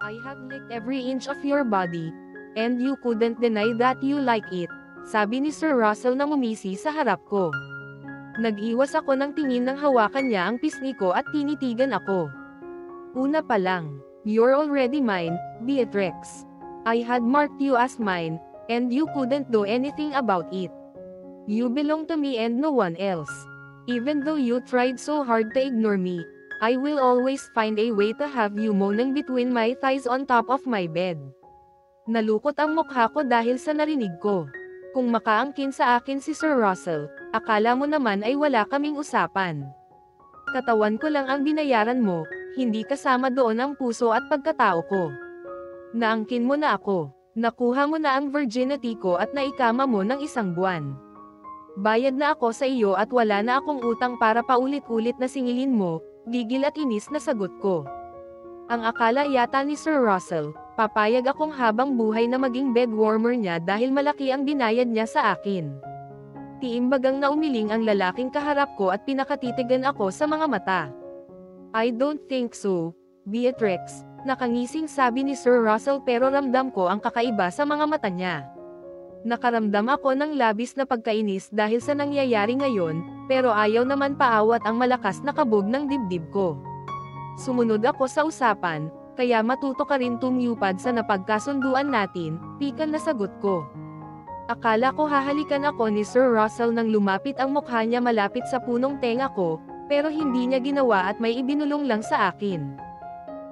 I have licked every inch of your body. And you couldn't deny that you like it, sabi ni Sir Russell na ngumisi sa harap ko. Nag-iwas ako ng tingin nang hawakan niya ang pisngi ko at tinitigan ako. Una pa lang, you're already mine, Beatrix. I had marked you as mine, and you couldn't do anything about it. You belong to me and no one else. Even though you tried so hard to ignore me, I will always find a way to have you moaning between my thighs on top of my bed. Nalukot ang mukha ko dahil sa narinig ko. Kung makaangkin sa akin si Sir Russell, akala mo naman ay wala kaming usapan. Katawan ko lang ang binayaran mo, hindi kasama doon ang puso at pagkatao ko. Naangkin mo na ako, nakuha mo na ang virginity ko at naikama mo ng 1 buwan. Bayad na ako sa iyo at wala na akong utang para paulit-ulit na singilin mo, gigil at inis na sagot ko. Ang akala yata ni Sir Russell, papayag akong habang buhay na maging bed warmer niya dahil malaki ang binayad niya sa akin. Tiimbagang naumiling ang lalaking kaharap ko at pinakatitigan ako sa mga mata. I don't think so, Beatrix, nakangising sabi ni Sir Russell pero ramdam ko ang kakaiba sa mga mata niya. Nakaramdam ako ng labis na pagkainis dahil sa nangyayari ngayon, pero ayaw naman paawat ang malakas na kabog ng dibdib ko. Sumunod ako sa usapan, kaya matuto ka rin tumyupad sa napagkasunduan natin, pikan na sagot ko. Akala ko hahalikan ako ni Sir Russell nang lumapit ang mukha niya malapit sa punong tenga ko, pero hindi niya ginawa at may ibinulong lang sa akin.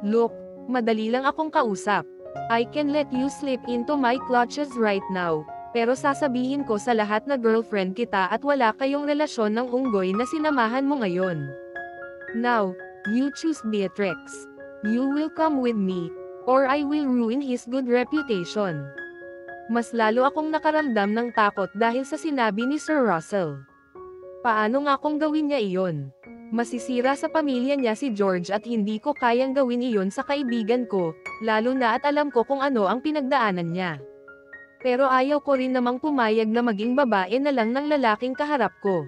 Look, madali lang akong kausap. I can let you slip into my clutches right now, Pero sasabihin ko sa lahat na girlfriend kita at wala kayong relasyon ng unggoy na sinamahan mo ngayon. Now, you choose Beatrix. You will come with me, or I will ruin his good reputation. Mas lalo akong nakaramdam ng takot dahil sa sinabi ni Sir Russell. Paano nga kung gawin niya iyon? Masisira sa pamilya niya si George at hindi ko kayang gawin iyon sa kaibigan ko, lalo na at alam ko kung ano ang pinagdaanan niya. Pero ayaw ko rin namang pumayag na maging babae na lang ng lalaking kaharap ko.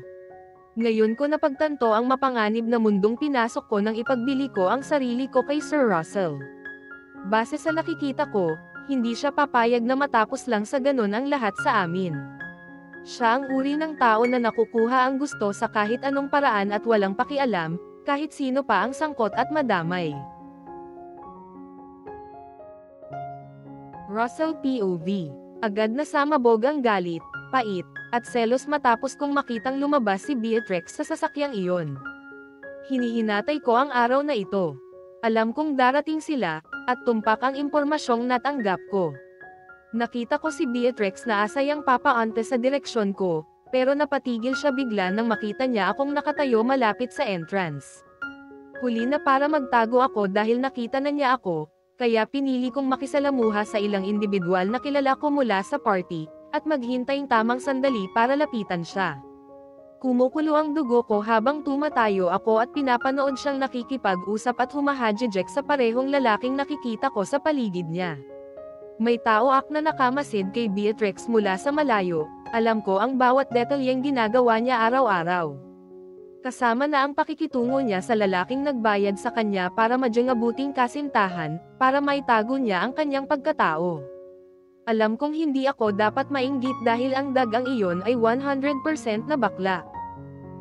Ngayon ko napagtanto ang mapanganib na mundong pinasok ko nang ipagbili ko ang sarili ko kay Sir Russell. Base sa nakikita ko, hindi siya papayag na matapos lang sa ganun ang lahat sa amin. Siya ang uri ng tao na nakukuha ang gusto sa kahit anong paraan at walang pakialam, kahit sino pa ang sangkot at madamay. Russell POV. Agad na samabog ang galit, pait, at selos matapos kong makitang lumabas si Beatrix sa sasakyang iyon. Hinihinatay ko ang araw na ito. Alam kong darating sila, at tumpak ang impormasyong natanggap ko. Nakita ko si Beatrix na asayang papaante sa direksyon ko, pero napatigil siya bigla nang makita niya akong nakatayo malapit sa entrance. Huli na para magtago ako dahil nakita na niya ako, kaya pinili kong makisalamuha sa ilang individual na kilala ko mula sa party, at maghintay tamang sandali para lapitan siya. Kumukulo ang dugo ko habang tumatayo ako at pinapanood siyang nakikipag-usap at humahadjejek sa parehong lalaking nakikita ko sa paligid niya. May tao na nakamasid kay Beatrix mula sa malayo, alam ko ang bawat detalyeng ginagawa niya araw-araw. Kasama na ang pakikitungo niya sa lalaking nagbayad sa kanya para madyangabuting kasintahan, para maitago niya ang kanyang pagkatao. Alam kong hindi ako dapat mainggit dahil ang dagang iyon ay 100% na bakla.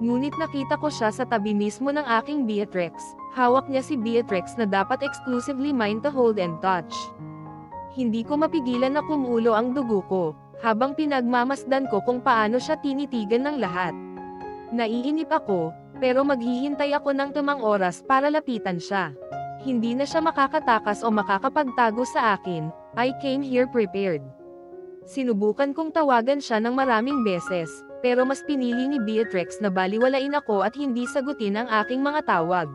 Ngunit nakita ko siya sa tabi mismo ng aking Beatrix, hawak niya si Beatrix na dapat exclusively mine to hold and touch. Hindi ko mapigilan na kumulo ang dugo ko, habang pinagmamasdan ko kung paano siya tinitigan ng lahat. Naiinip ako, pero maghihintay ako ng tamang oras para lapitan siya. Hindi na siya makakatakas o makakapagtago sa akin, I came here prepared. Sinubukan kong tawagan siya ng maraming beses, pero mas pinili ni Beatrix na baliwalain ako at hindi sagutin ang aking mga tawag.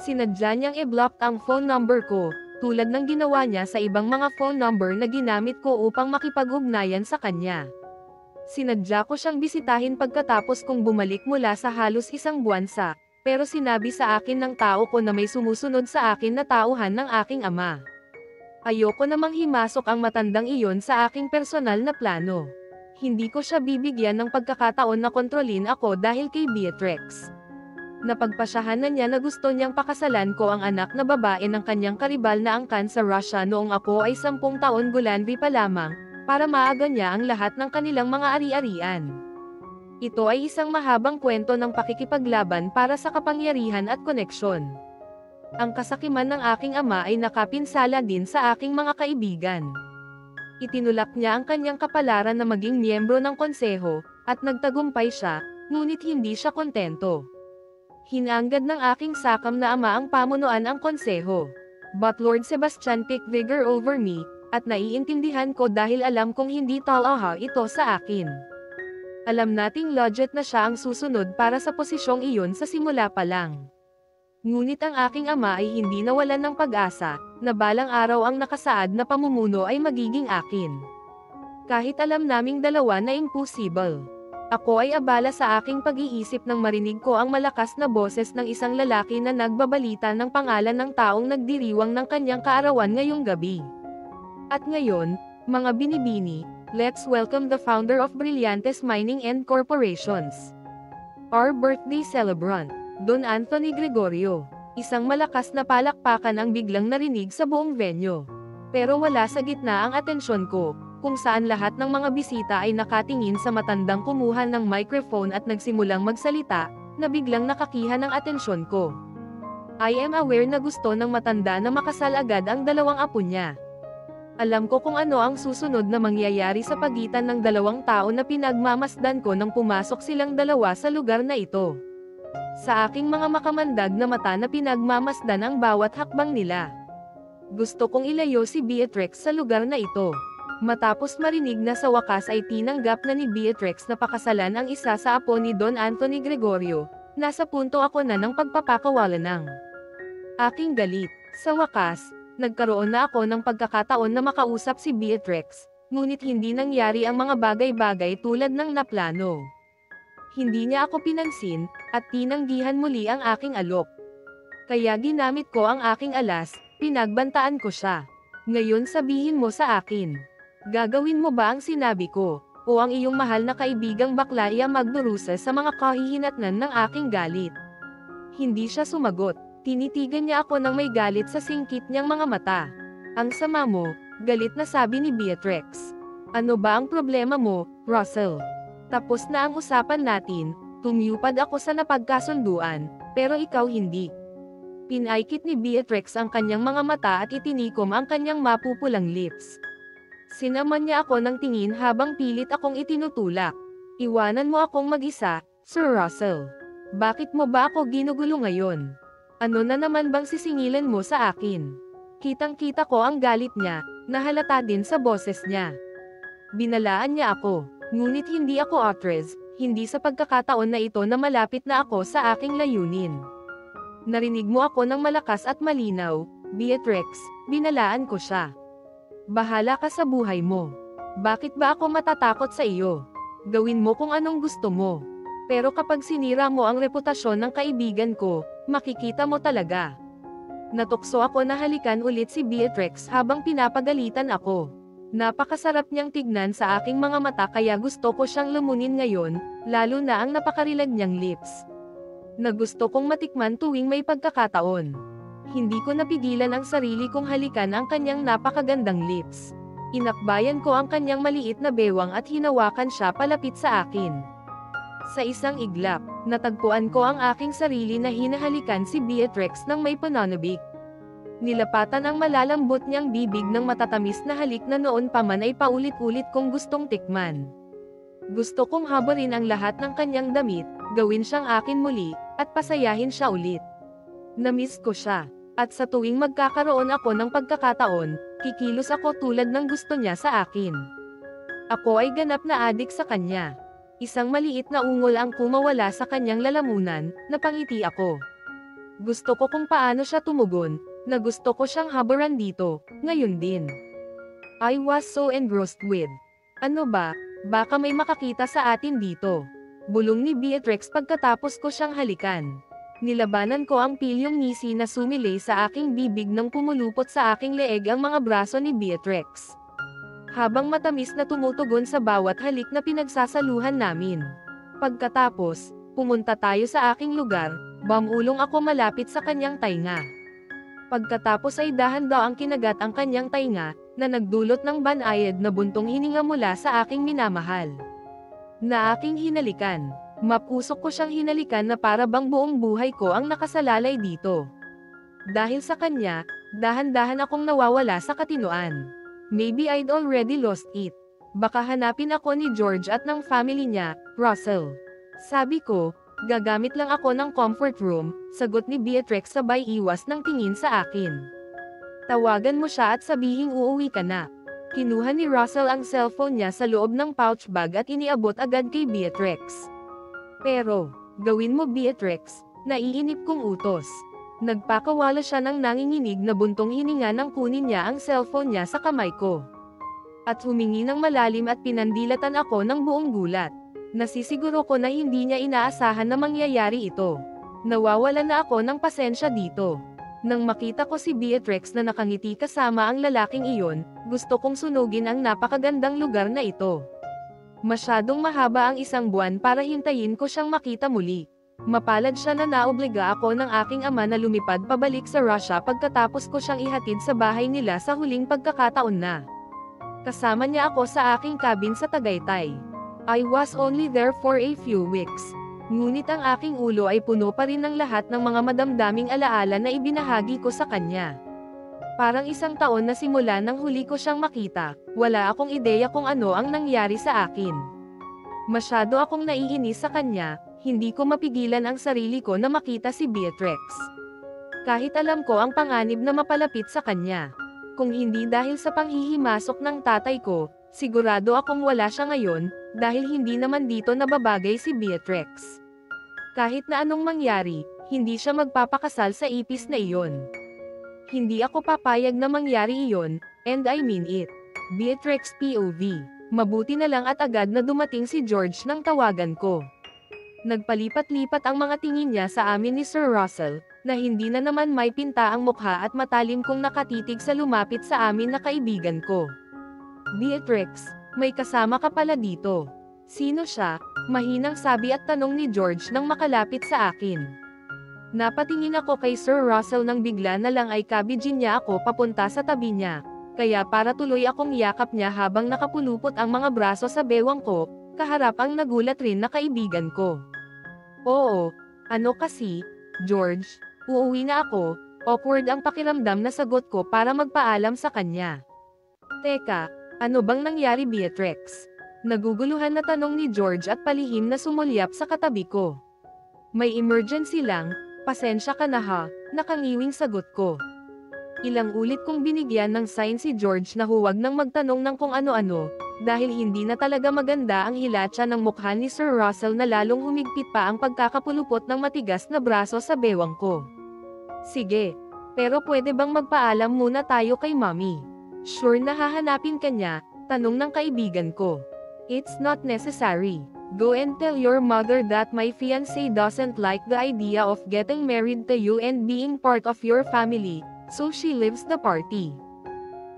Sinadya niyang i-block ang phone number ko, tulad ng ginawa niya sa ibang mga phone number na ginamit ko upang makipag-ugnayan sa kanya. Sinadya ko siyang bisitahin pagkatapos kong bumalik mula sa halos isang buwan pero sinabi sa akin ng tao ko na may sumusunod sa akin na tauhan ng aking ama. Ayoko namang himasok ang matandang iyon sa aking personal na plano. Hindi ko siya bibigyan ng pagkakataon na kontrolin ako dahil kay Beatrix. Napagpasyahan na niya na gusto niyang pakasalan ko ang anak na babae ng kanyang karibal na angkan sa Russia noong ako ay 10 taon gulanri pa lamang, para maaga niya ang lahat ng kanilang mga ari-arian. Ito ay isang mahabang kwento ng pakikipaglaban para sa kapangyarihan at koneksyon. Ang kasakiman ng aking ama ay nakapinsala din sa aking mga kaibigan. Itinulak niya ang kanyang kapalaran na maging miyembro ng konseho, at nagtagumpay siya, ngunit hindi siya kontento. Hinanggad ng aking sakam na ama ang pamunuan ang konseho. But Lord Sebastian picked vigor over me, at naiintindihan ko dahil alam kong hindi talaga ito sa akin. Alam nating legit na siya ang susunod para sa posisyong iyon sa simula pa lang. Ngunit ang aking ama ay hindi nawalan ng pag-asa, na balang araw ang nakasaad na pamumuno ay magiging akin. Kahit alam naming dalawa na impossible. Ako ay abala sa aking pag-iisip nang marinig ko ang malakas na boses ng isang lalaki na nagbabalita ng pangalan ng taong nagdiriwang ng kanyang kaarawan ngayong gabi. At ngayon, mga binibini, let's welcome the founder of Brillantes Mining and Corporations. Our birthday celebrant, Don Anthony Gregorio. Isang malakas na palakpakan ang biglang narinig sa buong venue. Pero wala sa gitna ang atensyon ko, kung saan lahat ng mga bisita ay nakatingin sa matandang kumuha ng microphone at nagsimulang magsalita, na biglang nakakihan ng atensyon ko. I am aware na gusto ng matanda na makasal agad ang dalawang apo niya. Alam ko kung ano ang susunod na mangyayari sa pagitan ng dalawang tao na pinagmamasdan ko nang pumasok silang dalawa sa lugar na ito. Sa aking mga makamandag na mata na pinagmamasdan ang bawat hakbang nila. Gusto kong ilayo si Beatrix sa lugar na ito. Matapos marinig na sa wakas ay tinanggap na ni Beatrix na pakasalan ang isa sa apo ni Don Anthony Gregorio, nasa punto ako na ng pagpapakawala ng aking galit. Sa wakas, nagkaroon na ako ng pagkakataon na makausap si Beatrix, ngunit hindi nangyari ang mga bagay-bagay tulad ng naplano. Hindi niya ako pinansin, at tinanggihan muli ang aking alok. Kaya ginamit ko ang aking alas, pinagbantaan ko siya. Ngayon sabihin mo sa akin. Gagawin mo ba ang sinabi ko, o ang iyong mahal na kaibigang bakla ay magdurusa sa mga kahihinatnan ng aking galit? Hindi siya sumagot. Tinitigan niya ako ng may galit sa singkit niyang mga mata. Ang sama mo, galit na sabi ni Beatrix. Ano ba ang problema mo, Russell? Tapos na ang usapan natin, tumupad ako sa napagkasunduan, pero ikaw hindi. Pinaikit ni Beatrix ang kanyang mga mata at itinikom ang kanyang mapupulang lips. Sinaman niya ako ng tingin habang pilit akong itinutulak. Iwanan mo akong mag-isa, Sir Russell. Bakit mo ba ako ginugulo ngayon? Ano na naman bang sisingilan mo sa akin? Kitang-kita ko ang galit niya, nahalata din sa boses niya. Binalaan niya ako, ngunit hindi ako actress, hindi sa pagkakataon na ito na malapit na ako sa aking layunin. Narinig mo ako ng malakas at malinaw, Beatrix, binalaan ko siya. Bahala ka sa buhay mo. Bakit ba ako matatakot sa iyo? Gawin mo kung anong gusto mo. Pero kapag sinira mo ang reputasyon ng kaibigan ko, makikita mo talaga. Natukso ako na halikan ulit si Beatrix habang pinapagalitan ako. Napakasarap niyang tignan sa aking mga mata kaya gusto ko siyang lumunin ngayon, lalo na ang napakarilag niyang lips. Na gusto kong matikman tuwing may pagkakataon. Hindi ko napigilan ang sarili kong halikan ang kanyang napakagandang lips. Inakbayan ko ang kanyang maliit na bewang at hinawakan siya palapit sa akin. Sa isang iglap, natagpuan ko ang aking sarili na hinahalikan si Beatrix ng may pananabik. Nilapatan ang malalambot niyang bibig ng matatamis na halik na noon pa man ay paulit-ulit kong gustong tikman. Gusto kong habarin ang lahat ng kanyang damit, gawin siyang akin muli, at pasayahin siya ulit. Namiss ko siya. At sa tuwing magkakaroon ako ng pagkakataon, kikilos ako tulad ng gusto niya sa akin. Ako ay ganap na adik sa kanya. Isang maliit na ungol ang kumawala sa kanyang lalamunan, napangiti ako. Gusto ko kung paano siya tumugon, na gusto ko siyang habaran dito, ngayon din. I was so engrossed with. Ano ba, baka may makakita sa atin dito. Bulong ni Beatrix pagkatapos ko siyang halikan. Nilabanan ko ang pilyong ngisi na sumilay sa aking bibig nang pumulupot sa aking leeg ang mga braso ni Beatrix. Habang matamis na tumutugon sa bawat halik na pinagsasaluhan namin. Pagkatapos, pumunta tayo sa aking lugar, bumulong ako malapit sa kanyang tainga. Pagkatapos ay dahan-daw ang kinagat ang kanyang tainga, na nagdulot ng banayad na buntong hininga mula sa aking minamahal. Na aking hinalikan. Mapusok ko siyang hinalikan na para bang buong buhay ko ang nakasalalay dito. Dahil sa kanya, dahan-dahan akong nawawala sa katinoan. Maybe I'd already lost it. Baka hanapin ako ni George at ng family niya, Russell. Sabi ko, gagamit lang ako ng comfort room, sagot ni Beatrix sabay iwas ng tingin sa akin. Tawagan mo siya at sabihing uuwi ka na. Kinuha ni Russell ang cellphone niya sa loob ng pouch bag at iniabot agad kay Beatrix. Pero, gawin mo Beatrix, naiinip kong utos. Nagpakawala siya ng nanginginig na buntong hininga nang kunin niya ang cellphone niya sa kamay ko. At humingi ng malalim at pinandilatan ako ng buong gulat. Nasisiguro ko na hindi niya inaasahan na mangyayari ito. Nawawala na ako ng pasensya dito. Nang makita ko si Beatrix na nakangiti kasama ang lalaking iyon, gusto kong sunugin ang napakagandang lugar na ito. Masyadong mahaba ang isang buwan para hintayin ko siyang makita muli. Mapalad siya na naobliga ako ng aking ama na lumipad pabalik sa Russia pagkatapos ko siyang ihatid sa bahay nila sa huling pagkakataon na. Kasama niya ako sa aking cabin sa Tagaytay. I was only there for a few weeks. Ngunit ang aking ulo ay puno pa rin ng lahat ng mga madamdaming alaala na ibinahagi ko sa kanya. Parang isang taon na simula nang huli ko siyang makita, wala akong ideya kung ano ang nangyari sa akin. Masyado akong naiinis sa kanya, hindi ko mapigilan ang sarili ko na makita si Beatrix. Kahit alam ko ang panganib na mapalapit sa kanya. Kung hindi dahil sa panghihimasok ng tatay ko, sigurado akong wala siya ngayon, dahil hindi naman dito nababagay si Beatrix. Kahit na anong mangyari, hindi siya magpapakasal sa ipis na iyon. Hindi ako papayag na mangyari iyon, and I mean it. Beatrix POV. Mabuti na lang at agad na dumating si George nang tawagan ko. Nagpalipat-lipat ang mga tingin niya sa amin ni Sir Russell, na hindi na naman may pinta ang mukha at matalim kong nakatitig sa lumapit sa amin na kaibigan ko. Beatrix, may kasama ka pala dito. Sino siya? Mahinang sabi at tanong ni George nang makalapit sa akin. Napatingin ako kay Sir Russell nang bigla na lang ay kabigin niya ako papunta sa tabi niya, kaya para tuloy akong yakap niya habang nakapulupot ang mga braso sa bewang ko, kaharap ang nagulat rin na kaibigan ko. Oo, ano kasi, George, uuwi na ako. Awkward ang pakiramdam na sagot ko para magpaalam sa kanya. Teka, ano bang nangyari Beatrix? Naguguluhan na tanong ni George at palihim na sumulyap sa katabi ko. May emergency lang, pasensya ka na ha, nakangiwing sagot ko. Ilang ulit kong binigyan ng sign si George na huwag nang magtanong ng kung ano-ano, dahil hindi na talaga maganda ang hilatsa ng mukha ni Sir Russell na lalong humigpit pa ang pagkakapulupot ng matigas na braso sa bewang ko. Sige, pero pwede bang magpaalam muna tayo kay Mommy? Sure na hahanapin ka niya, tanong ng kaibigan ko. It's not necessary. Go and tell your mother that my fiancé doesn't like the idea of getting married to you and being part of your family, so she leaves the party.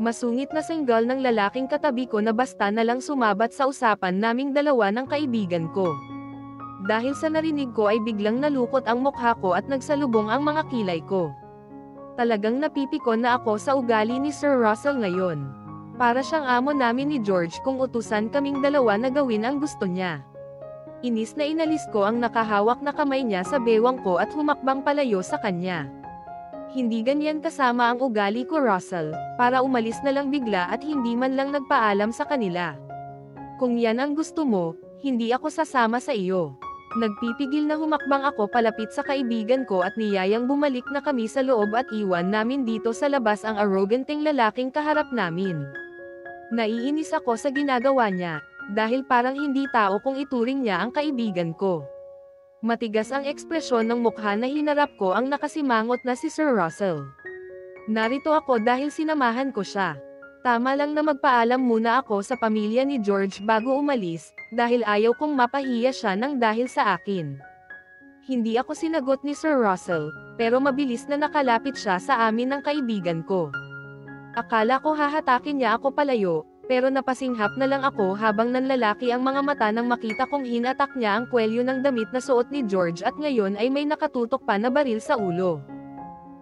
Masungit na single ng lalaking katabi ko na basta na lang sumabat sa usapan naming dalawa ng kaibigan ko. Dahil sa narinig ko ay biglang nalukot ang mukha ko at nagsalubong ang mga kilay ko. Talagang napipikon na ako sa ugali ni Sir Russell ngayon. Para siyang amo namin ni George kung utusan kaming dalawa na gawin ang gusto niya. Inis na inalis ko ang nakahawak na kamay niya sa bewang ko at humakbang palayo sa kanya. Hindi ganyan kasama ang ugali ko Russell, para umalis na lang bigla at hindi man lang nagpaalam sa kanila. Kung yan ang gusto mo, hindi ako sasama sa iyo. Nagpipigil na humakbang ako palapit sa kaibigan ko at niyayang bumalik na kami sa loob at iwan namin dito sa labas ang arroganting lalaking kaharap namin. Naiinis ako sa ginagawa niya, dahil parang hindi tao kung ituring niya ang kaibigan ko. Matigas ang ekspresyon ng mukha na hinarap ko ang nakasimangot na si Sir Russell. Narito ako dahil sinamahan ko siya. Tama lang na magpaalam muna ako sa pamilya ni George bago umalis, dahil ayaw kong mapahiya siya ng dahil sa akin. Hindi ako sinagot ni Sir Russell, pero mabilis na nakalapit siya sa amin ng kaibigan ko. Akala ko hahatakin niya ako palayo, pero napasinghap na lang ako habang nanlalaki ang mga mata nang makita kong hinatak niya ang kwelyo ng damit na suot ni George at ngayon ay may nakatutok pa na baril sa ulo.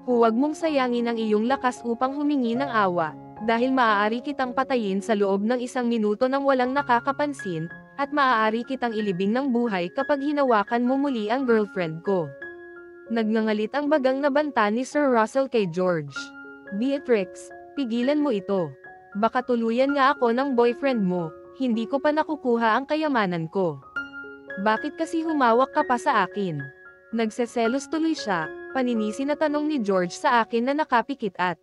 Huwag mong sayangin ang iyong lakas upang humingi ng awa, dahil maaari kitang patayin sa loob ng 1 minuto nang walang nakakapansin, at maaari kitang ilibing ng buhay kapag hinawakan mo muli ang girlfriend ko. Nagngangalit ang bagang na banta ni Sir Russell kay George. Beatrix, pigilan mo ito. Baka tuluyan nga ako ng boyfriend mo, hindi ko pa nakukuha ang kayamanan ko. Bakit kasi humawak ka pa sa akin? Nagseselos tuloy siya, paninisi na tanong ni George sa akin na nakapikit at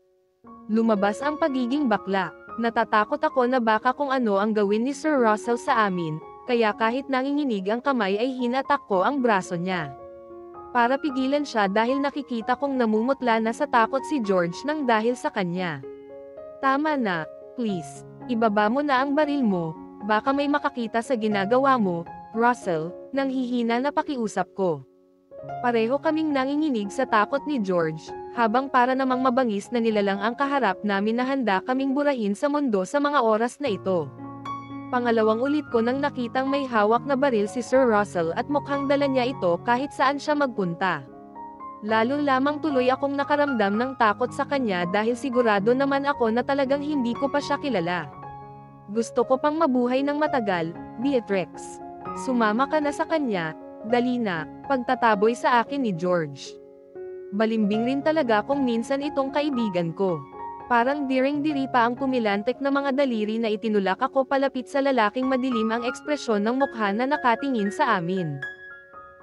lumabas ang pagiging bakla. Natatakot ako na baka kung ano ang gawin ni Sir Russell sa amin, kaya kahit nanginginig ang kamay ay hinatak ko ang braso niya. Para pigilan siya dahil nakikita kong namumutla na sa takot si George nang dahil sa kanya. Tama na, please, ibaba mo na ang baril mo, baka may makakita sa ginagawa mo, Russell, nang hihina na pakiusap ko. Pareho kaming nanginginig sa takot ni George, habang para namang mabangis na nilalang ang kaharap namin na handa kaming burahin sa mundo sa mga oras na ito. Pangalawang ulit ko nang nakitang may hawak na baril si Sir Russell at mukhang dala niya ito kahit saan siya magpunta. Lalo lamang tuloy akong nakaramdam ng takot sa kanya dahil sigurado naman ako na talagang hindi ko pa siya kilala. Gusto ko pang mabuhay ng matagal, Beatrix. Sumama ka na sa kanya, dali na, pagtataboy sa akin ni George. Balimbing rin talaga kung minsan itong kaibigan ko. Parang diring-diri pa ang pumilantek na mga daliri na itinulak ako palapit sa lalaking madilim ang ekspresyon ng mukha na nakatingin sa amin.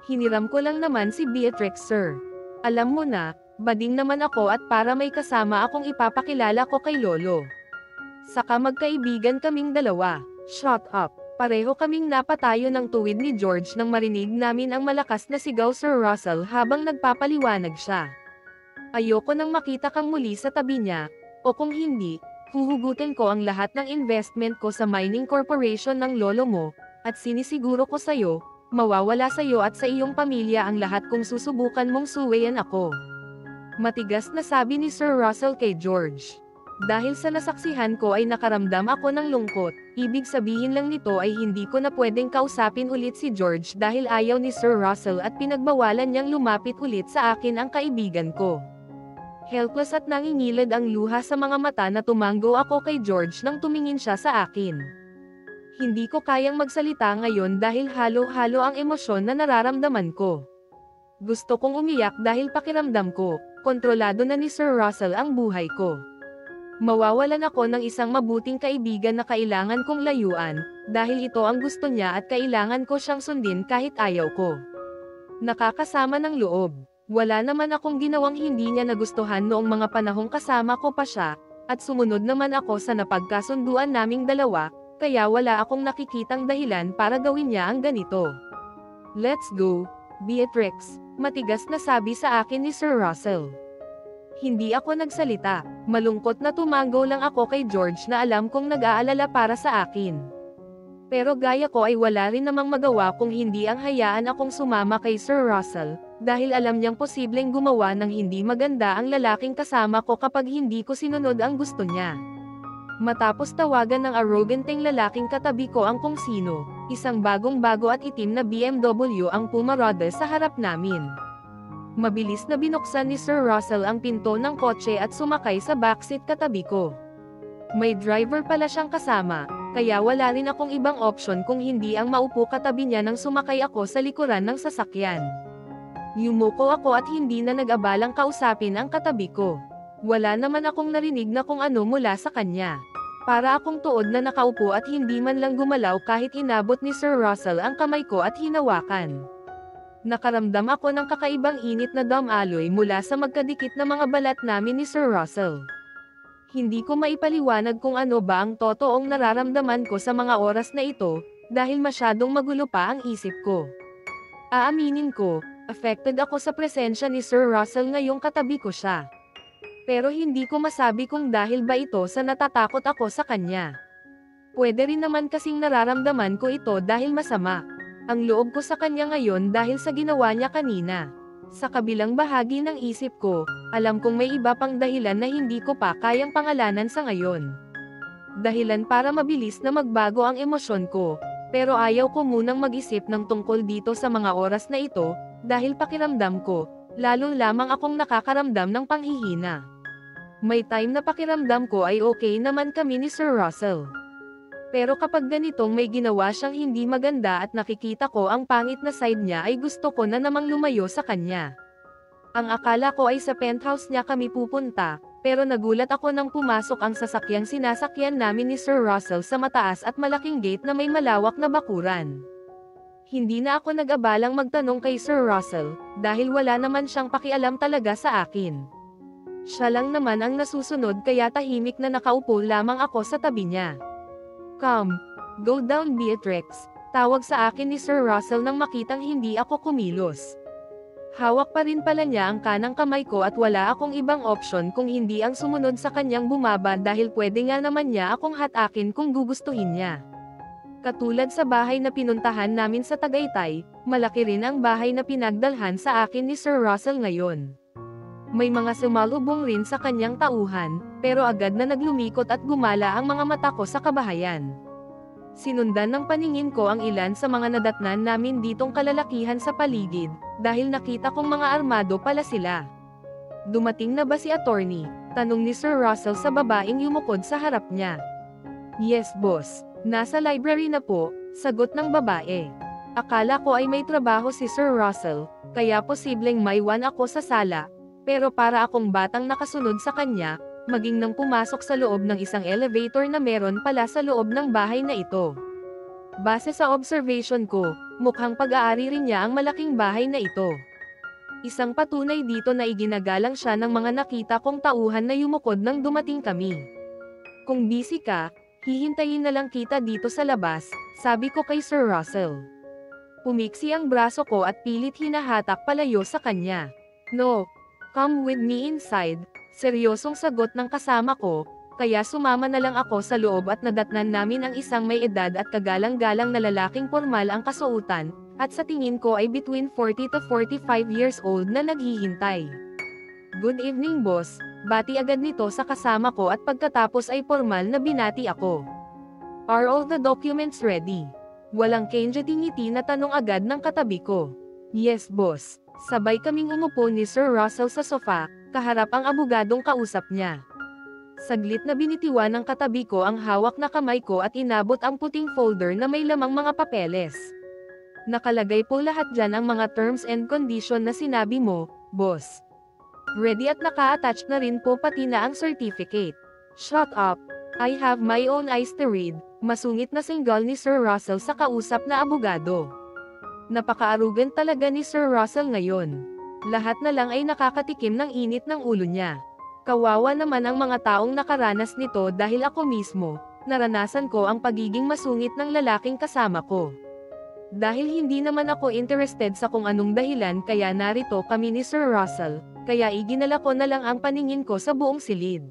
Hiniram ko lang naman si Beatrix, sir. Alam mo na, Bading naman ako at para may kasama akong ipapakilala ko kay Lolo. Saka magkaibigan kaming dalawa. Shut up. Pareho kaming napatayo ng tuwid ni George nang marinig namin ang malakas na sigaw Sir Russell habang nagpapaliwanag siya. Ayoko nang makita kang muli sa tabi niya, o kung hindi, huhugutin ko ang lahat ng investment ko sa mining corporation ng lolo mo, at sinisiguro ko sa'yo, mawawala sa'yo at sa iyong pamilya ang lahat kung susubukan mong suwayan ako. Matigas na sabi ni Sir Russell kay George. Dahil sa nasaksihan ko ay nakaramdam ako ng lungkot, ibig sabihin lang nito ay hindi ko na pwedeng kausapin ulit si George dahil ayaw ni Sir Russell at pinagbawalan niyang lumapit ulit sa akin ang kaibigan ko. Helpless at nangingilid ang luha sa mga mata na tumango ako kay George nang tumingin siya sa akin. Hindi ko kayang magsalita ngayon dahil halo-halo ang emosyon na nararamdaman ko. Gusto kong umiyak dahil pakiramdam ko, kontrolado na ni Sir Russell ang buhay ko. Mawawalan ako ng isang mabuting kaibigan na kailangan kong layuan, dahil ito ang gusto niya at kailangan ko siyang sundin kahit ayaw ko. Nakakasama ng loob. Wala naman akong ginawang hindi niya nagustuhan noong mga panahong kasama ko pa siya, at sumunod naman ako sa napagkasunduan naming dalawa, kaya wala akong nakikitang dahilan para gawin niya ang ganito. Let's go, Beatrix, matigas na sabi sa akin ni Sir Russell. Hindi ako nagsalita, malungkot na tumango lang ako kay George na alam kong nag-aalala para sa akin. Pero gaya ko ay wala rin namang magawa kung hindi ang hayaan akong sumama kay Sir Russell, dahil alam niyang posibleng gumawa ng hindi maganda ang lalaking kasama ko kapag hindi ko sinunod ang gusto niya. Matapos tawagan ng arroganteng lalaking katabi ko ang kung sino, isang bagong-bago at itim na BMW ang pumarada sa harap namin. Mabilis na binuksan ni Sir Russell ang pinto ng kotse at sumakay sa backseat katabi ko. May driver pala siyang kasama, kaya wala rin akong ibang option kung hindi ang maupo katabi niya nang sumakay ako sa likuran ng sasakyan. Yumuko ako at hindi na nag-abalang kausapin ang katabi ko. Wala naman akong narinig na kung ano mula sa kanya. Para akong tuod na nakaupo at hindi man lang gumalaw kahit inabot ni Sir Russell ang kamay ko at hinawakan. Nakaramdam ako ng kakaibang init na damaloy mula sa magkadikit na mga balat namin ni Sir Russell. Hindi ko maipaliwanag kung ano ba ang totoong nararamdaman ko sa mga oras na ito, dahil masyadong magulo pa ang isip ko. Aaminin ko, affected ako sa presensya ni Sir Russell ngayong katabi ko siya. Pero hindi ko masabi kung dahil ba ito sa natatakot ako sa kanya. Pwede rin naman kasing nararamdaman ko ito dahil masama ang loob ko sa kanya ngayon dahil sa ginawa niya kanina. Sa kabilang bahagi ng isip ko, alam kong may iba pang dahilan na hindi ko pa kayang pangalanan sa ngayon. Dahilan para mabilis na magbago ang emosyon ko, pero ayaw ko munang mag-isip ng tungkol dito sa mga oras na ito, dahil pakiramdam ko, lalo lamang akong nakakaramdam ng panghihina. May time na pakiramdam ko ay okay naman kami ni Sir Russell. Pero kapag ganitong may ginawa siyang hindi maganda at nakikita ko ang pangit na side niya ay gusto ko na namang lumayo sa kanya. Ang akala ko ay sa penthouse niya kami pupunta, pero nagulat ako nang pumasok ang sasakyang sinasakyan namin ni Sir Russell sa mataas at malaking gate na may malawak na bakuran. Hindi na ako nag-abalang magtanong kay Sir Russell, dahil wala naman siyang pakialam talaga sa akin. Siya lang naman ang nasusunod kaya tahimik na nakaupo lamang ako sa tabi niya. Come, go down Beatrix, tawag sa akin ni Sir Russell nang makitang hindi ako kumilos. Hawak pa rin pala niya ang kanang kamay ko at wala akong ibang option kung hindi ang sumunod sa kanyang bumaba dahil pwede nga naman niya akong hatakin kung gugustuhin niya. Katulad sa bahay na pinuntahan namin sa Tagaytay, malaki rin ang bahay na pinagdalhan sa akin ni Sir Russell ngayon. May mga sumalubong rin sa kanyang tauhan, pero agad na naglumikot at gumala ang mga mata ko sa kabahayan. Sinundan ng paningin ko ang ilan sa mga nadatnan namin ditong kalalakihan sa paligid, dahil nakita kong mga armado pala sila. Dumating na ba si attorney? Tanong ni Sir Russell sa babaeng yumukod sa harap niya. Yes boss, nasa library na po, sagot ng babae. Akala ko ay may trabaho si Sir Russell, kaya posibleng maiwan ako sa sala. Pero para akong batang nakasunod sa kanya, maging nang pumasok sa loob ng isang elevator na meron pala sa loob ng bahay na ito. Base sa observation ko, mukhang pag-aari rin niya ang malaking bahay na ito. Isang patunay dito na iginagalang siya ng mga nakita kong tauhan na yumukod nang dumating kami. Kung busy ka, hihintayin na lang kita dito sa labas, sabi ko kay Sir Russell. Pumiksi ang braso ko at pilit hinahatak palayo sa kanya. No, come with me inside, seryosong sagot ng kasama ko, kaya sumama na lang ako sa loob at nadatnan namin ang isang may edad at kagalang-galang na lalaking pormal ang kasuotan, at sa tingin ko ay between 40 to 45 years old na naghihintay. Good evening boss, bati agad nito sa kasama ko at pagkatapos ay pormal na binati ako. Are all the documents ready? Walang kenja-tingiti na tanong agad ng katabi ko. Yes boss, sabay kaming umupo ni Sir Russell sa sofa, kaharap ang abogadong kausap niya. Saglit na binitiwan ng katabi ko ang hawak na kamay ko at inabot ang puting folder na may lamang mga papeles. Nakalagay po lahat dyan ang mga terms and condition na sinabi mo, boss. Ready at naka-attach na rin po pati na ang certificate. Shut up. I have my own eyes to read, masungit na singgal ni Sir Russell sa kausap na abogado. Napaka-arrogant talaga ni Sir Russell ngayon. Lahat na lang ay nakakatikim ng init ng ulo niya. Kawawa naman ang mga taong nakaranas nito dahil ako mismo, naranasan ko ang pagiging masungit ng lalaking kasama ko. Dahil hindi naman ako interested sa kung anong dahilan kaya narito kami ni Sir Russell, kaya iginala ko na lang ang paningin ko sa buong silid.